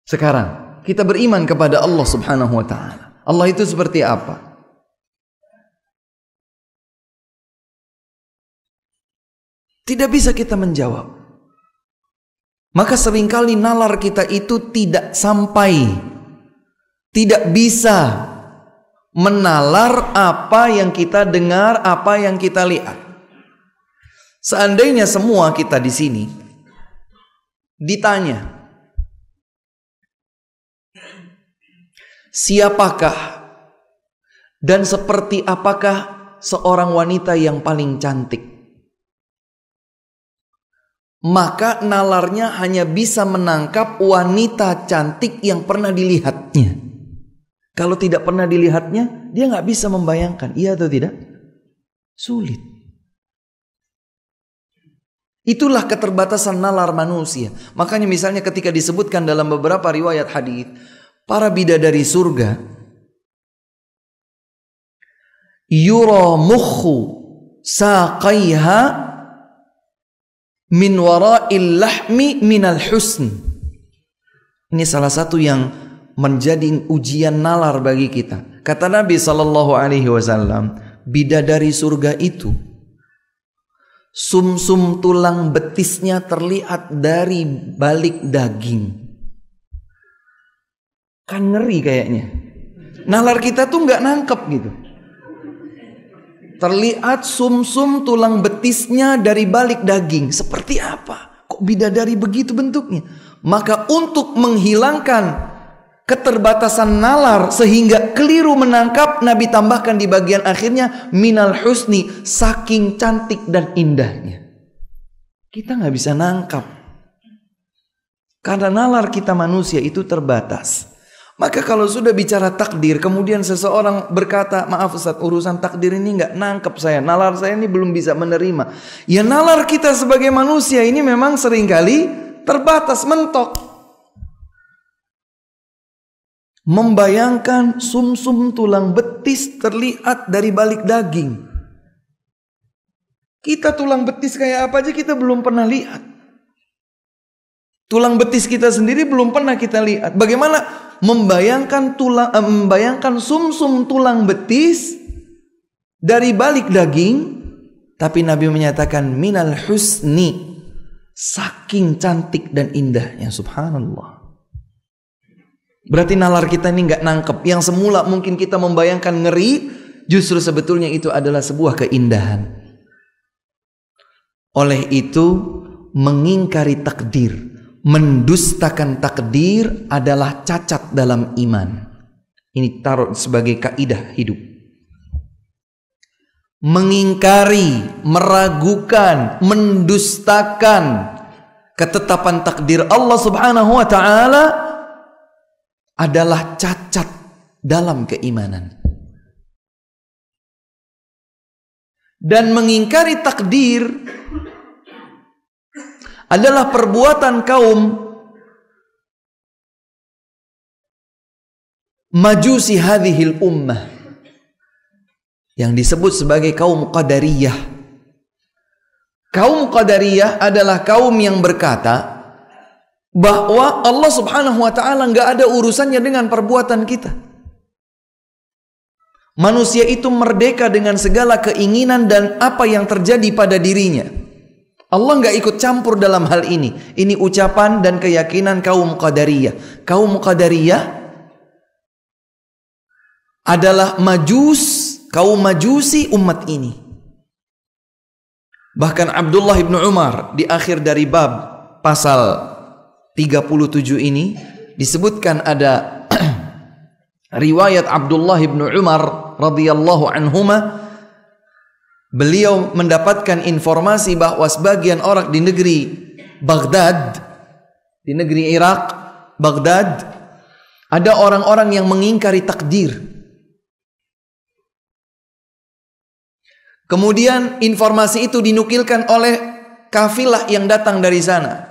S2: Sekarang kita beriman kepada Allah Subhanahu wa taala. Allah itu seperti apa? Tidak bisa kita menjawab. Maka seringkali nalar kita itu tidak sampai, tidak bisa menalar apa yang kita dengar, apa yang kita lihat. Seandainya semua kita di sini ditanya, siapakah dan seperti apakah seorang wanita yang paling cantik, maka nalarnya hanya bisa menangkap wanita cantik yang pernah dilihatnya. Kalau tidak pernah dilihatnya, dia nggak bisa membayangkan, iya atau tidak? Sulit. Itulah keterbatasan nalar manusia. Makanya misalnya ketika disebutkan dalam beberapa riwayat hadis, para bidadari surga yura mukhu saqaiha min wara'il lahmi minal husn. Ini salah satu yang menjadi ujian nalar bagi kita. Kata Nabi SAW, bidadari surga itu sumsum tulang betisnya terlihat dari balik daging. Kan ngeri kayaknya. Nalar kita tuh nggak nangkep gitu. Terlihat sumsum tulang betisnya dari balik daging. Seperti apa? Kok bidadari begitu bentuknya? Maka untuk menghilangkan keterbatasan nalar sehingga keliru menangkap, Nabi tambahkan di bagian akhirnya minal husni, saking cantik dan indahnya. Kita nggak bisa nangkap karena nalar kita manusia itu terbatas. Maka kalau sudah bicara takdir, kemudian seseorang berkata, maaf Ustaz, urusan takdir ini nggak nangkep saya, nalar saya ini belum bisa menerima. Ya nalar kita sebagai manusia ini memang seringkali terbatas, mentok. Membayangkan sumsum tulang betis terlihat dari balik daging. Kita tulang betis kayak apa aja kita belum pernah lihat. Tulang betis kita sendiri belum pernah kita lihat. Bagaimana membayangkan sumsum tulang betis dari balik daging? Tapi Nabi menyatakan minal husni, saking cantik dan indahnya. Subhanallah. Berarti nalar kita ini nggak nangkep. Yang semula mungkin kita membayangkan ngeri, justru sebetulnya itu adalah sebuah keindahan. Oleh itu, mengingkari takdir, mendustakan takdir adalah cacat dalam iman. Ini taruh sebagai kaidah hidup. Mengingkari, meragukan, mendustakan ketetapan takdir Allah Subhanahu wa taala adalah cacat dalam keimanan. Dan mengingkari takdir adalah perbuatan kaum majusi hadhil ummah yang disebut sebagai kaum Qadariyah. Kaum Qadariyah adalah kaum yang berkata bahwa Allah Subhanahu wa taala enggak ada urusannya dengan perbuatan kita. Manusia itu merdeka dengan segala keinginan dan apa yang terjadi pada dirinya. Allah nggak ikut campur dalam hal ini. Ini ucapan dan keyakinan kaum Qadariyah. Kaum Qadariyah adalah kaum majusi umat ini. Bahkan Abdullah ibn Umar di akhir dari bab pasal 37 ini disebutkan ada riwayat Abdullah ibn Umar radhiyallahu anhuma. Beliau mendapatkan informasi bahwa sebagian orang di negeri Baghdad, di negeri Irak, Baghdad, ada orang-orang yang mengingkari takdir. Kemudian informasi itu dinukilkan oleh kafilah yang datang dari sana.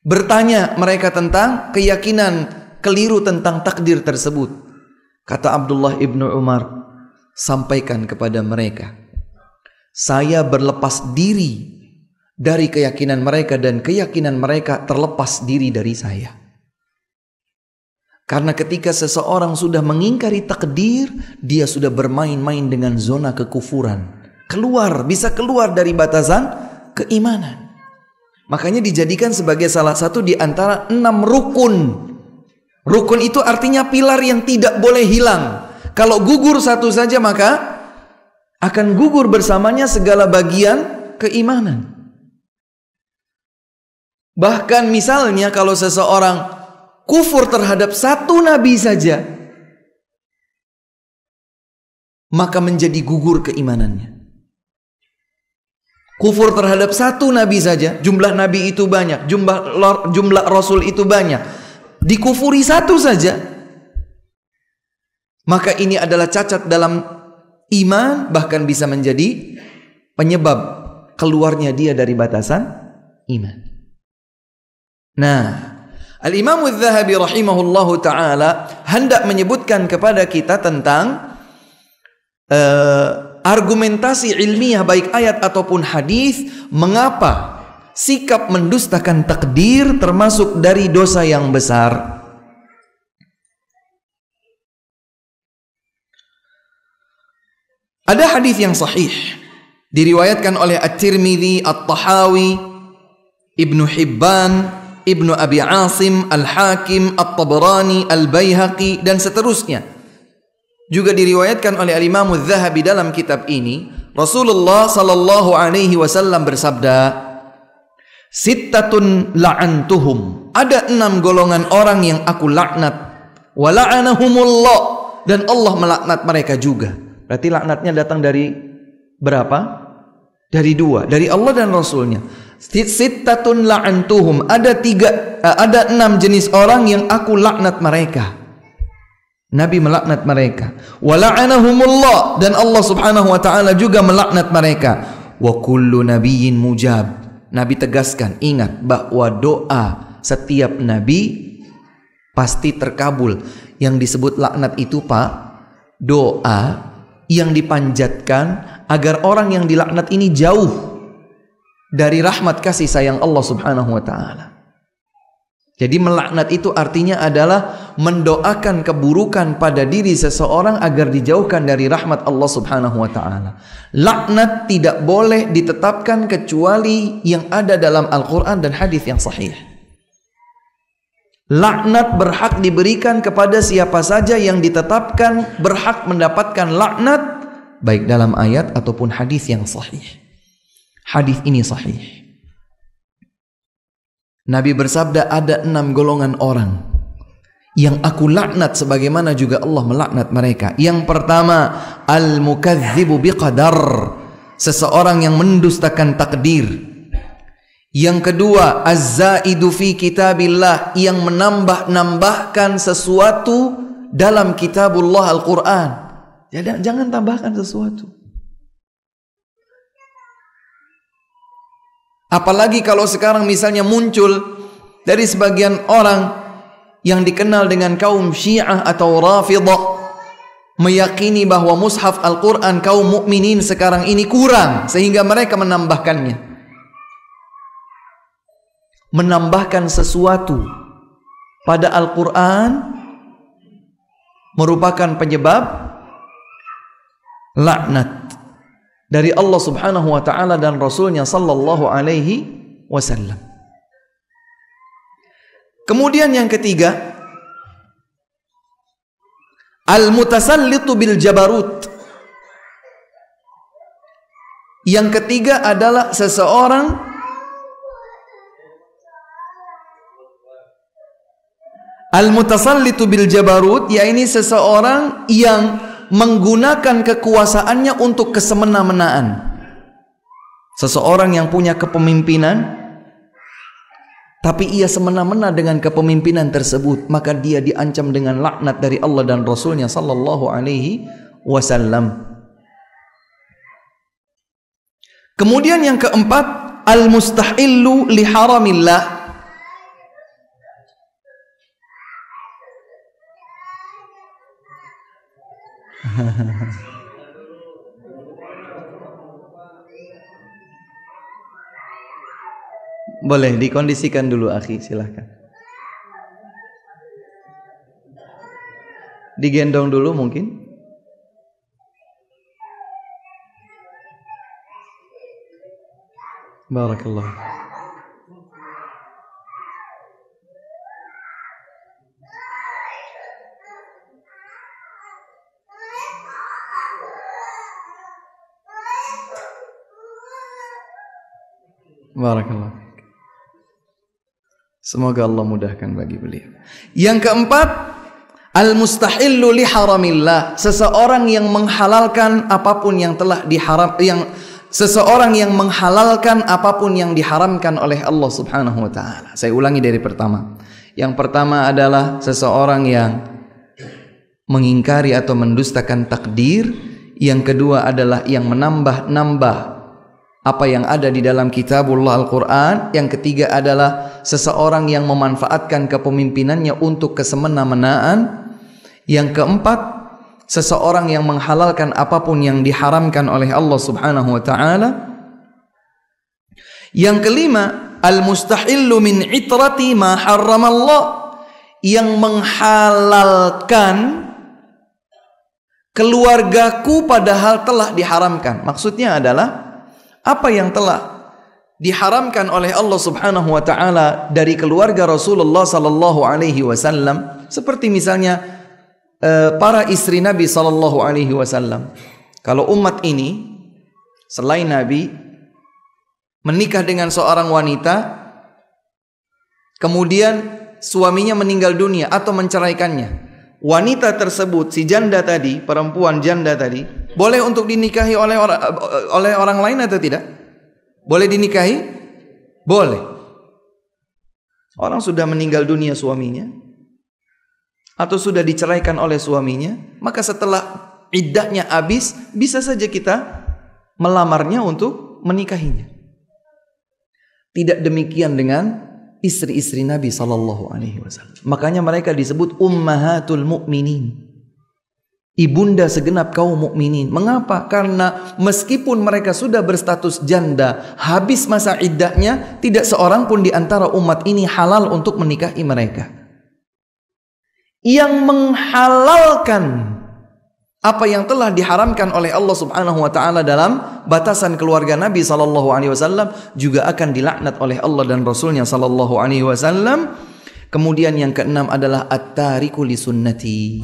S2: Bertanya mereka tentang keyakinan keliru tentang takdir tersebut. Kata Abdullah ibn Umar, sampaikan kepada mereka, saya berlepas diri dari keyakinan mereka dan keyakinan mereka terlepas diri dari saya. Karena ketika seseorang sudah mengingkari takdir, dia sudah bermain-main dengan zona kekufuran. Bisa keluar dari batasan keimanan. Makanya dijadikan sebagai salah satu di antara 6 rukun. Rukun itu artinya pilar yang tidak boleh hilang. Kalau gugur satu saja maka akan gugur bersamanya segala bagian keimanan. Bahkan misalnya kalau seseorang kufur terhadap satu nabi saja, maka menjadi gugur keimanannya. Kufur terhadap satu nabi saja, jumlah nabi itu banyak, jumlah rasul itu banyak, dikufuri satu saja, maka ini adalah cacat dalam iman, bahkan bisa menjadi penyebab keluarnya dia dari batasan iman. Nah, Al-Imam Adz-Dzahabi rahimahullahu ta'ala hendak menyebutkan kepada kita tentang argumentasi ilmiah baik ayat ataupun hadis, mengapa sikap mendustakan takdir termasuk dari dosa yang besar. Ada hadis yang sahih diriwayatkan oleh At-Tirmidzi, At-Tahawi, Ibnu Hibban, Ibnu Abi Asim, Al-Hakim, At-Tabarani, Al-Baihaqi dan seterusnya. Juga diriwayatkan oleh Al-Imam Adz-Dzahabi dalam kitab ini, Rasulullah sallallahu alaihi wasallam bersabda, "Sittatun la'antuhum." Ada 6 golongan orang yang aku laknat. Wa la'anahumullah, dan Allah melaknat mereka juga. Berarti laknatnya datang dari berapa? Dari 2, dari Allah dan Rasulnya. Sittatun la'antuhum. Ada 6 jenis orang yang aku laknat mereka. Nabi melaknat mereka. Wa la'anahumullah, dan Allah Subhanahu wa taala juga melaknat mereka. Wa kullu nabiyyin mujab. Nabi tegaskan, ingat bahwa doa setiap nabi pasti terkabul. Yang disebut laknat itu, Pak, doa yang dipanjatkan agar orang yang dilaknat ini jauh dari rahmat kasih sayang Allah Subhanahu wa taala. Jadi melaknat itu artinya adalah mendoakan keburukan pada diri seseorang agar dijauhkan dari rahmat Allah Subhanahu wa taala. Laknat tidak boleh ditetapkan kecuali yang ada dalam Al-Qur'an dan hadis yang sahih. Laknat berhak diberikan kepada siapa saja yang ditetapkan berhak mendapatkan laknat, baik dalam ayat ataupun hadis yang sahih. Hadis ini sahih. Nabi bersabda, ada 6 golongan orang yang aku laknat sebagaimana juga Allah melaknat mereka. Yang pertama, al-mukadzibu biqadar, seseorang yang mendustakan takdir. Yang kedua, az-zaidu fi kitabillah, yang menambah-nambahkan sesuatu dalam kitabullah Al-Quran. Jadi jangan tambahkan sesuatu. Apalagi kalau sekarang misalnya muncul dari sebagian orang yang dikenal dengan kaum Syiah atau Rafidhah meyakini bahwa mushaf Al-Quran kaum mukminin sekarang ini kurang, sehingga mereka menambahkannya. Menambahkan sesuatu pada Al-Quran merupakan penyebab laknat. dari Allah Subhanahu wa taala dan Rasulnya sallallahu alaihi wasallam. Kemudian yang ketiga, al-mutasallitu bil jabarut. Yang ketiga adalah seseorang al-mutasallitu bil jabarut, yaitu seseorang yang menggunakan kekuasaannya untuk kesemena-menaan. Seseorang yang punya kepemimpinan tapi ia semena-mena dengan kepemimpinan tersebut, maka dia diancam dengan laknat dari Allah dan Rasulnya sallallahu alaihi wasallam. Kemudian yang keempat, al-mustahillu li haramillah. Boleh dikondisikan dulu, akhi, silahkan. Digendong dulu mungkin. Barakallah. Barakallah. Semoga Allah mudahkan bagi beliau. Yang keempat, al-mustahillu li haramillah. Seseorang yang menghalalkan apapun yang telah seseorang yang menghalalkan apapun yang diharamkan oleh Allah Subhanahu wa taala. Saya ulangi dari pertama. Yang pertama adalah seseorang yang mengingkari atau mendustakan takdir. Yang kedua adalah yang menambah-nambah apa yang ada di dalam kitabullah Al-Quran. Yang ketiga adalah seseorang yang memanfaatkan kepemimpinannya untuk kesemena-menaan. Yang keempat, seseorang yang menghalalkan apapun yang diharamkan oleh Allah Subhanahu wa taala. Yang kelima, al-mustahillu min itrati ma harramallah, yang menghalalkan keluargaku padahal telah diharamkan. Maksudnya adalah apa yang telah diharamkan oleh Allah Subhanahu wa taala dari keluarga Rasulullah sallallahu alaihi wasallam, seperti misalnya para istri Nabi sallallahu alaihi wasallam. Kalau umat ini selain Nabi menikah dengan seorang wanita, kemudian suaminya meninggal dunia atau menceraikannya, wanita tersebut, si janda tadi, perempuan janda tadi, boleh untuk dinikahi oleh orang lain atau tidak? Boleh dinikahi? Boleh. Orang sudah meninggal dunia suaminya atau sudah diceraikan oleh suaminya, maka setelah iddahnya habis, bisa saja kita melamarnya untuk menikahinya. Tidak demikian dengan istri-istri Nabi sallallahu alaihi wasallam. Makanya mereka disebut ummahatul mukminin, ibunda segenap kaum mukminin. Mengapa? Karena meskipun mereka sudah berstatus janda, habis masa iddahnya, tidak seorang pun di antara umat ini halal untuk menikahi mereka. Yang menghalalkan apa yang telah diharamkan oleh Allah Subhanahu wa taala dalam batasan keluarga Nabi sallallahu alaihi wasallam juga akan dilaknat oleh Allah dan Rasulnya sallallahu alaihi wasallam. Kemudian yang keenam adalah at-tariku li sunnati,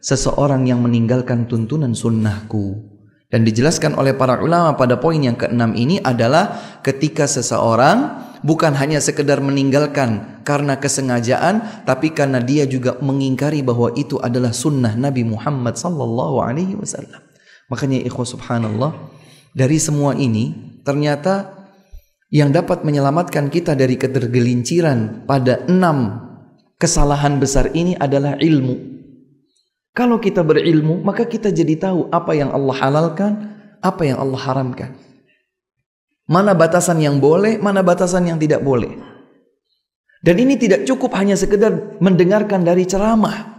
S2: seseorang yang meninggalkan tuntunan sunnahku. Dan dijelaskan oleh para ulama pada poin yang keenam ini adalah ketika seseorang bukan hanya sekedar meninggalkan karena kesengajaan, tapi karena dia juga mengingkari bahwa itu adalah sunnah Nabi Muhammad sallallahu alaihi wasallam. Makanya ikhwah subhanallah, dari semua ini ternyata yang dapat menyelamatkan kita dari ketergelinciran pada 6 kesalahan besar ini adalah ilmu. Kalau kita berilmu, maka kita jadi tahu apa yang Allah halalkan, apa yang Allah haramkan. Mana batasan yang boleh, mana batasan yang tidak boleh. Dan ini tidak cukup hanya sekedar mendengarkan dari ceramah.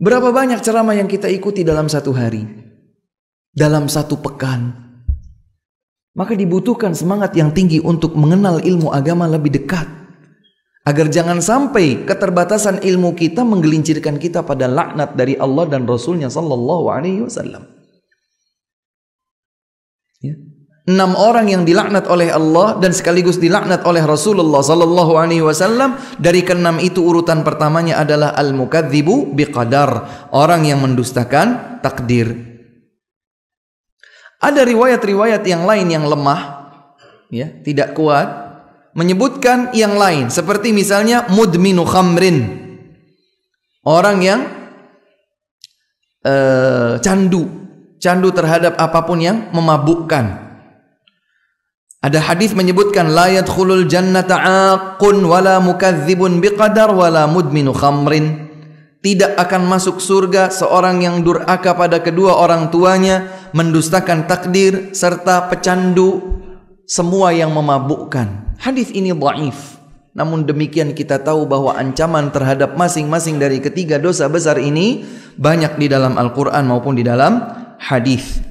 S2: Berapa banyak ceramah yang kita ikuti dalam satu hari, dalam satu pekan. Maka dibutuhkan semangat yang tinggi untuk mengenal ilmu agama lebih dekat, agar jangan sampai keterbatasan ilmu kita menggelincirkan kita pada laknat dari Allah dan Rasulnya sallallahu alaihi wasallam. Ya. 6 orang yang dilaknat oleh Allah dan sekaligus dilaknat oleh Rasulullah sallallahu alaihi wasallam. Dari ke-6 itu urutan pertamanya adalah al-mukadzibu biqadar, orang yang mendustakan takdir. Ada riwayat-riwayat yang lain yang lemah, ya, tidak kuat, menyebutkan yang lain, seperti misalnya mudminu khamrin, orang yang candu terhadap apapun yang memabukkan. Ada hadis menyebutkan la yadkhulul jannata 'aqun wala mukadzibun biqadar wala mudminu khamrin. Tidak akan masuk surga seorang yang durhaka pada kedua orang tuanya, mendustakan takdir, serta pecandu, semua yang memabukkan. Hadis ini dhaif. Namun demikian kita tahu bahwa ancaman terhadap masing-masing dari ketiga dosa besar ini banyak di dalam Al-Quran maupun di dalam hadis.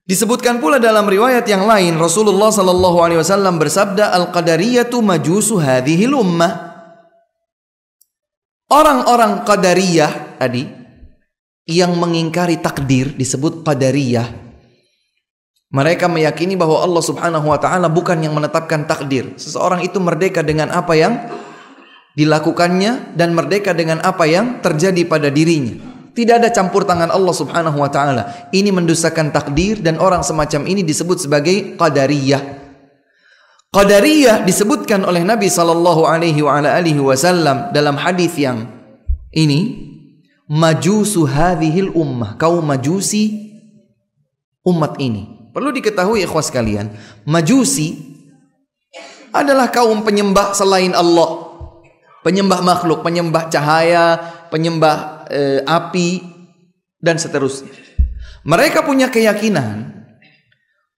S2: Disebutkan pula dalam riwayat yang lain, Rasulullah sallallahu alaihi wasallam bersabda, al-qadariyatu majusu hadhil ummah. Orang-orang qadariyah tadi yang mengingkari takdir disebut qadariyah. Mereka meyakini bahwa Allah Subhanahu wa taala bukan yang menetapkan takdir. Seseorang itu merdeka dengan apa yang dilakukannya dan merdeka dengan apa yang terjadi pada dirinya. Tidak ada campur tangan Allah Subhanahu wa taala. Ini mendustakan takdir dan orang semacam ini disebut sebagai qadariyah. Qadariyah disebutkan oleh Nabi sallallahu alaihi wasallam dalam hadis yang ini, majusu hadhil ummah, kaum majusi umat ini. Perlu diketahui ikhwas sekalian, majusi adalah kaum penyembah selain Allah, penyembah makhluk, penyembah cahaya, penyembah api, dan seterusnya. Mereka punya keyakinan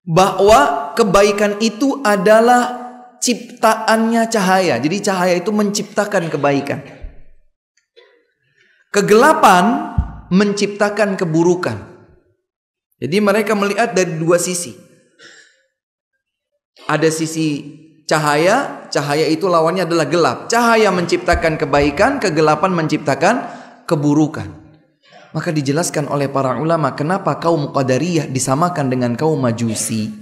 S2: bahwa kebaikan itu adalah ciptaannya cahaya. Jadi cahaya itu menciptakan kebaikan. Kegelapan menciptakan keburukan. Jadi mereka melihat dari dua sisi. Ada sisi cahaya, cahaya itu lawannya adalah gelap. Cahaya menciptakan kebaikan, kegelapan menciptakan keburukan. Maka dijelaskan oleh para ulama kenapa kaum qadariyah disamakan dengan kaum majusi.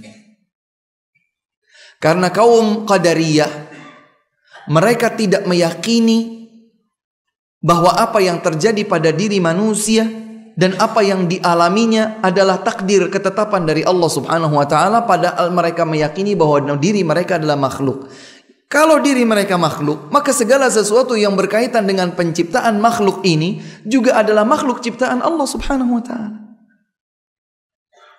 S2: Karena kaum qadariyah mereka tidak meyakini bahwa apa yang terjadi pada diri manusia dan apa yang dialaminya adalah takdir ketetapan dari Allah Subhanahu wa taala, padahal mereka meyakini bahwa diri mereka adalah makhluk. Kalau diri mereka makhluk, maka segala sesuatu yang berkaitan dengan penciptaan makhluk ini juga adalah makhluk ciptaan Allah Subhanahu wa taala.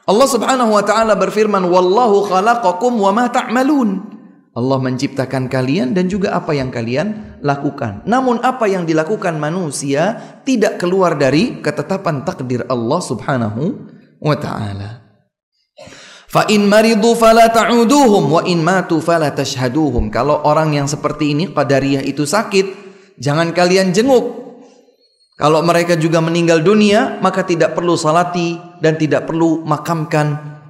S2: Allah Subhanahu wa taala berfirman, "Wallahu khalaqakum wa ma ta'malun." Allah menciptakan kalian dan juga apa yang kalian lakukan. Namun apa yang dilakukan manusia tidak keluar dari ketetapan takdir Allah Subhanahu wa taala. Fa in maridu fala ta'uduhum wa in matu fala tashhaduhum. Kalau orang yang seperti ini qadariyah itu sakit, jangan kalian jenguk. Kalau mereka juga meninggal dunia, maka tidak perlu salati dan tidak perlu makamkan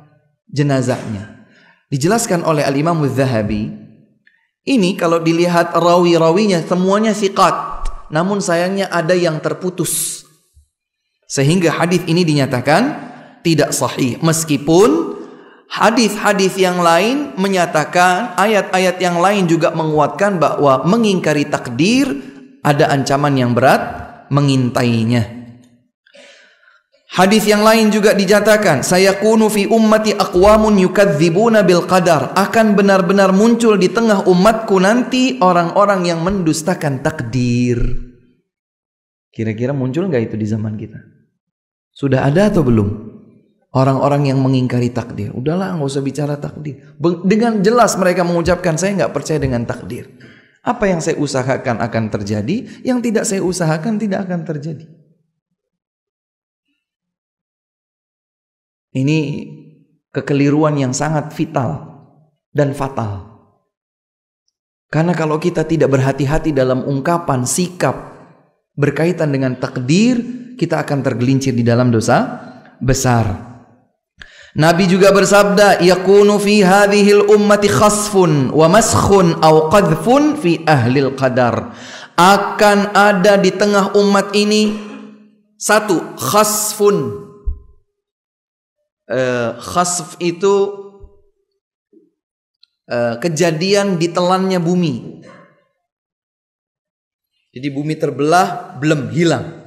S2: jenazahnya. Dijelaskan oleh Al-Imam Az-Zahabi, ini kalau dilihat rawi-rawinya semuanya thiqat, namun sayangnya ada yang terputus. Sehingga hadis ini dinyatakan tidak sahih, meskipun hadis-hadis yang lain menyatakan, ayat-ayat yang lain juga menguatkan bahwa mengingkari takdir ada ancaman yang berat mengintainya. Hadis yang lain juga dinyatakan, sayakunu fi ummati aqwamun yukadzibuna bil qadar. Akan benar-benar muncul di tengah umatku nanti orang-orang yang mendustakan takdir. Kira-kira muncul nggak itu di zaman kita? Sudah ada atau belum? Orang-orang yang mengingkari takdir. Udahlah, nggak usah bicara takdir. Dengan jelas mereka mengucapkan, saya nggak percaya dengan takdir. Apa yang saya usahakan akan terjadi, yang tidak saya usahakan tidak akan terjadi. Ini kekeliruan yang sangat vital dan fatal. Karena kalau kita tidak berhati-hati dalam ungkapan, sikap berkaitan dengan takdir, kita akan tergelincir di dalam dosa besar. Nabi juga bersabda, yakunu fi hadhil ummati khasfun wa maskhun aw qadhfun fi ahlil qadar. Akan ada di tengah umat ini satu, khasfun, khasf itu kejadian ditelannya bumi. Jadi bumi terbelah, belum hilang.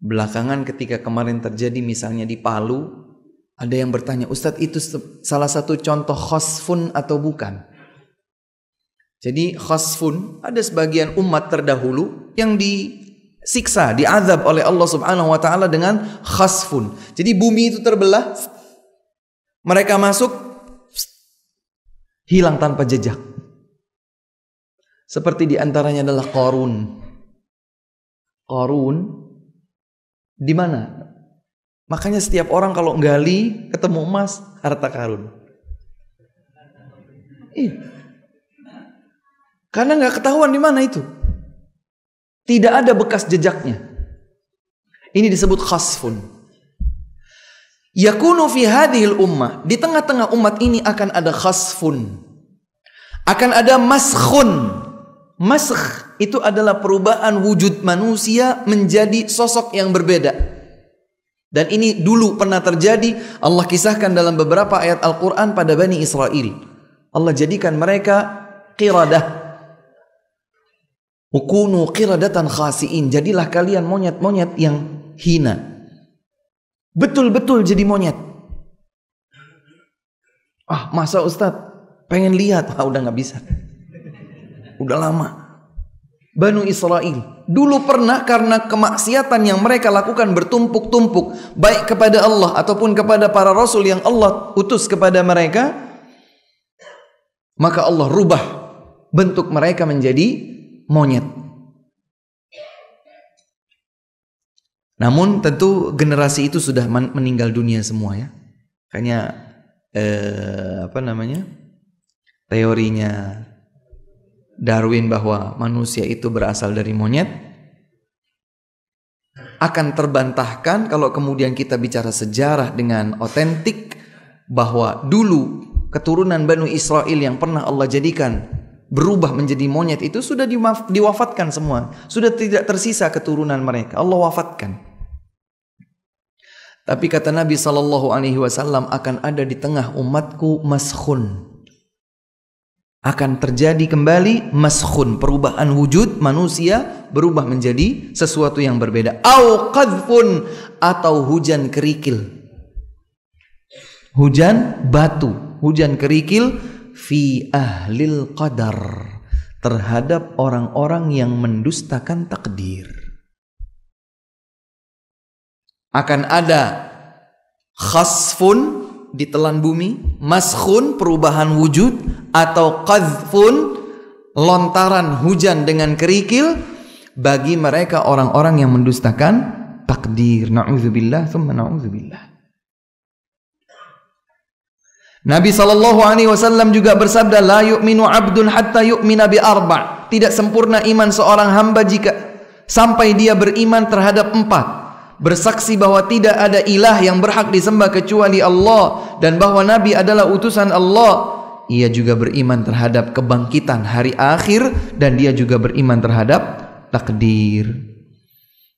S2: Belakangan ketika kemarin terjadi misalnya di Palu, ada yang bertanya, Ustadz itu salah satu contoh khasfun atau bukan? Jadi khasfun, ada sebagian umat terdahulu yang disiksa, diazab oleh Allah Subhanahu wa taala dengan khasfun. Jadi bumi itu terbelah, mereka masuk, hilang tanpa jejak. Seperti diantaranya adalah Qarun. Qarun di mana? Makanya setiap orang kalau gali ketemu emas, harta karun. Karena nggak ketahuan di mana itu. Tidak ada bekas jejaknya. Ini disebut khasfun. Yakunu fi hadhil ummah, di tengah-tengah umat ini akan ada khasfun. Akan ada maskhun. Maskh itu adalah perubahan wujud manusia menjadi sosok yang berbeda. Dan ini dulu pernah terjadi. Allah kisahkan dalam beberapa ayat Al-Quran pada Bani Israel. Allah jadikan mereka qiradah. Ukunu qiradatan khasiin. Jadilah kalian monyet-monyet yang hina. Betul-betul jadi monyet. Masa Ustadz pengen lihat? Udah gak bisa. Udah lama. Banu Israel dulu pernah karena kemaksiatan yang mereka lakukan bertumpuk-tumpuk, baik kepada Allah ataupun kepada para rasul yang Allah utus kepada mereka, maka Allah rubah bentuk mereka menjadi monyet. Namun tentu generasi itu sudah meninggal dunia semua ya. Kayaknya teorinya Darwin bahwa manusia itu berasal dari monyet akan terbantahkan kalau kemudian kita bicara sejarah dengan otentik, bahwa dulu keturunan Banu Israel yang pernah Allah jadikan berubah menjadi monyet itu sudah diwafatkan semua, sudah tidak tersisa keturunan mereka, Allah wafatkan. Tapi kata Nabi SAW, akan ada di tengah umatku maskhun. Akan terjadi kembali maskhun, perubahan wujud manusia berubah menjadi sesuatu yang berbeda. Au qadfun, atau hujan kerikil, hujan batu, hujan kerikil fi ahlil qadar, terhadap orang-orang yang mendustakan takdir. Akan ada khasfun, ditelan bumi, maskhun, perubahan wujud, atau qadhfun, lontaran hujan dengan kerikil bagi mereka orang-orang yang mendustakan takdir. Na'udzubillah tsumma na'udzubillah. Nabi SAW juga bersabda, la yu'minu 'abdun hatta yu'mina bi arba'. Tidak sempurna iman seorang hamba jika sampai dia beriman terhadap 4. Bersaksi bahwa tidak ada ilah yang berhak disembah kecuali Allah, dan bahwa Nabi adalah utusan Allah. Ia juga beriman terhadap kebangkitan hari akhir, dan dia juga beriman terhadap takdir.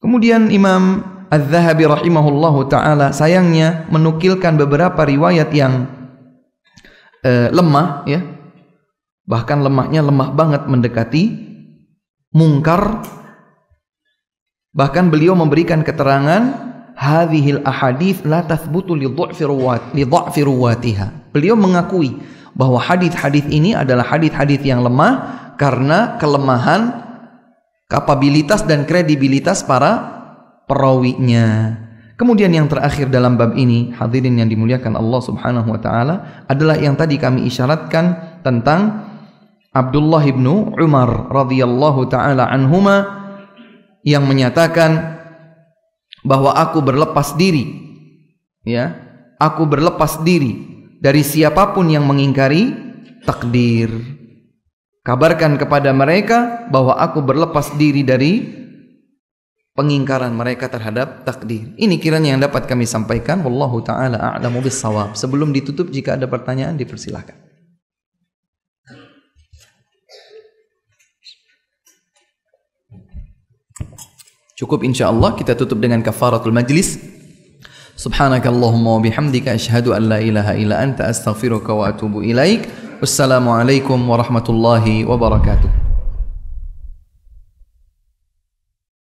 S2: Kemudian Imam Az-Zahabi rahimahullahu ta'ala sayangnya menukilkan beberapa riwayat yang lemah ya. Bahkan lemahnya lemah banget, mendekati mungkar. Bahkan beliau memberikan keterangan, hadhil ahadits la tathbutu li dha'fi ruwatiha. Beliau mengakui bahwa hadis-hadis ini adalah hadis-hadis yang lemah karena kelemahan kapabilitas dan kredibilitas para perawinya. Kemudian yang terakhir dalam bab ini, hadirin yang dimuliakan Allah Subhanahu wa taala, adalah yang tadi kami isyaratkan tentang Abdullah ibnu Umar radhiyallahu taala anhuma, yang menyatakan bahwa aku berlepas diri, ya, aku berlepas diri dari siapapun yang mengingkari takdir. Kabarkan kepada mereka bahwa aku berlepas diri dari pengingkaran mereka terhadap takdir. Ini kiranya yang dapat kami sampaikan. Wallahu ta'ala a'lamu bis-shawab. Sebelum ditutup, jika ada pertanyaan dipersilahkan. Cukup insyaallah kita tutup dengan kafaratul majlis. Subhanakallahumma wa bihamdika asyhadu an la ilaha illa anta astaghfiruka wa atubu ilaik. Wassalamualaikum warahmatullahi wabarakatuh.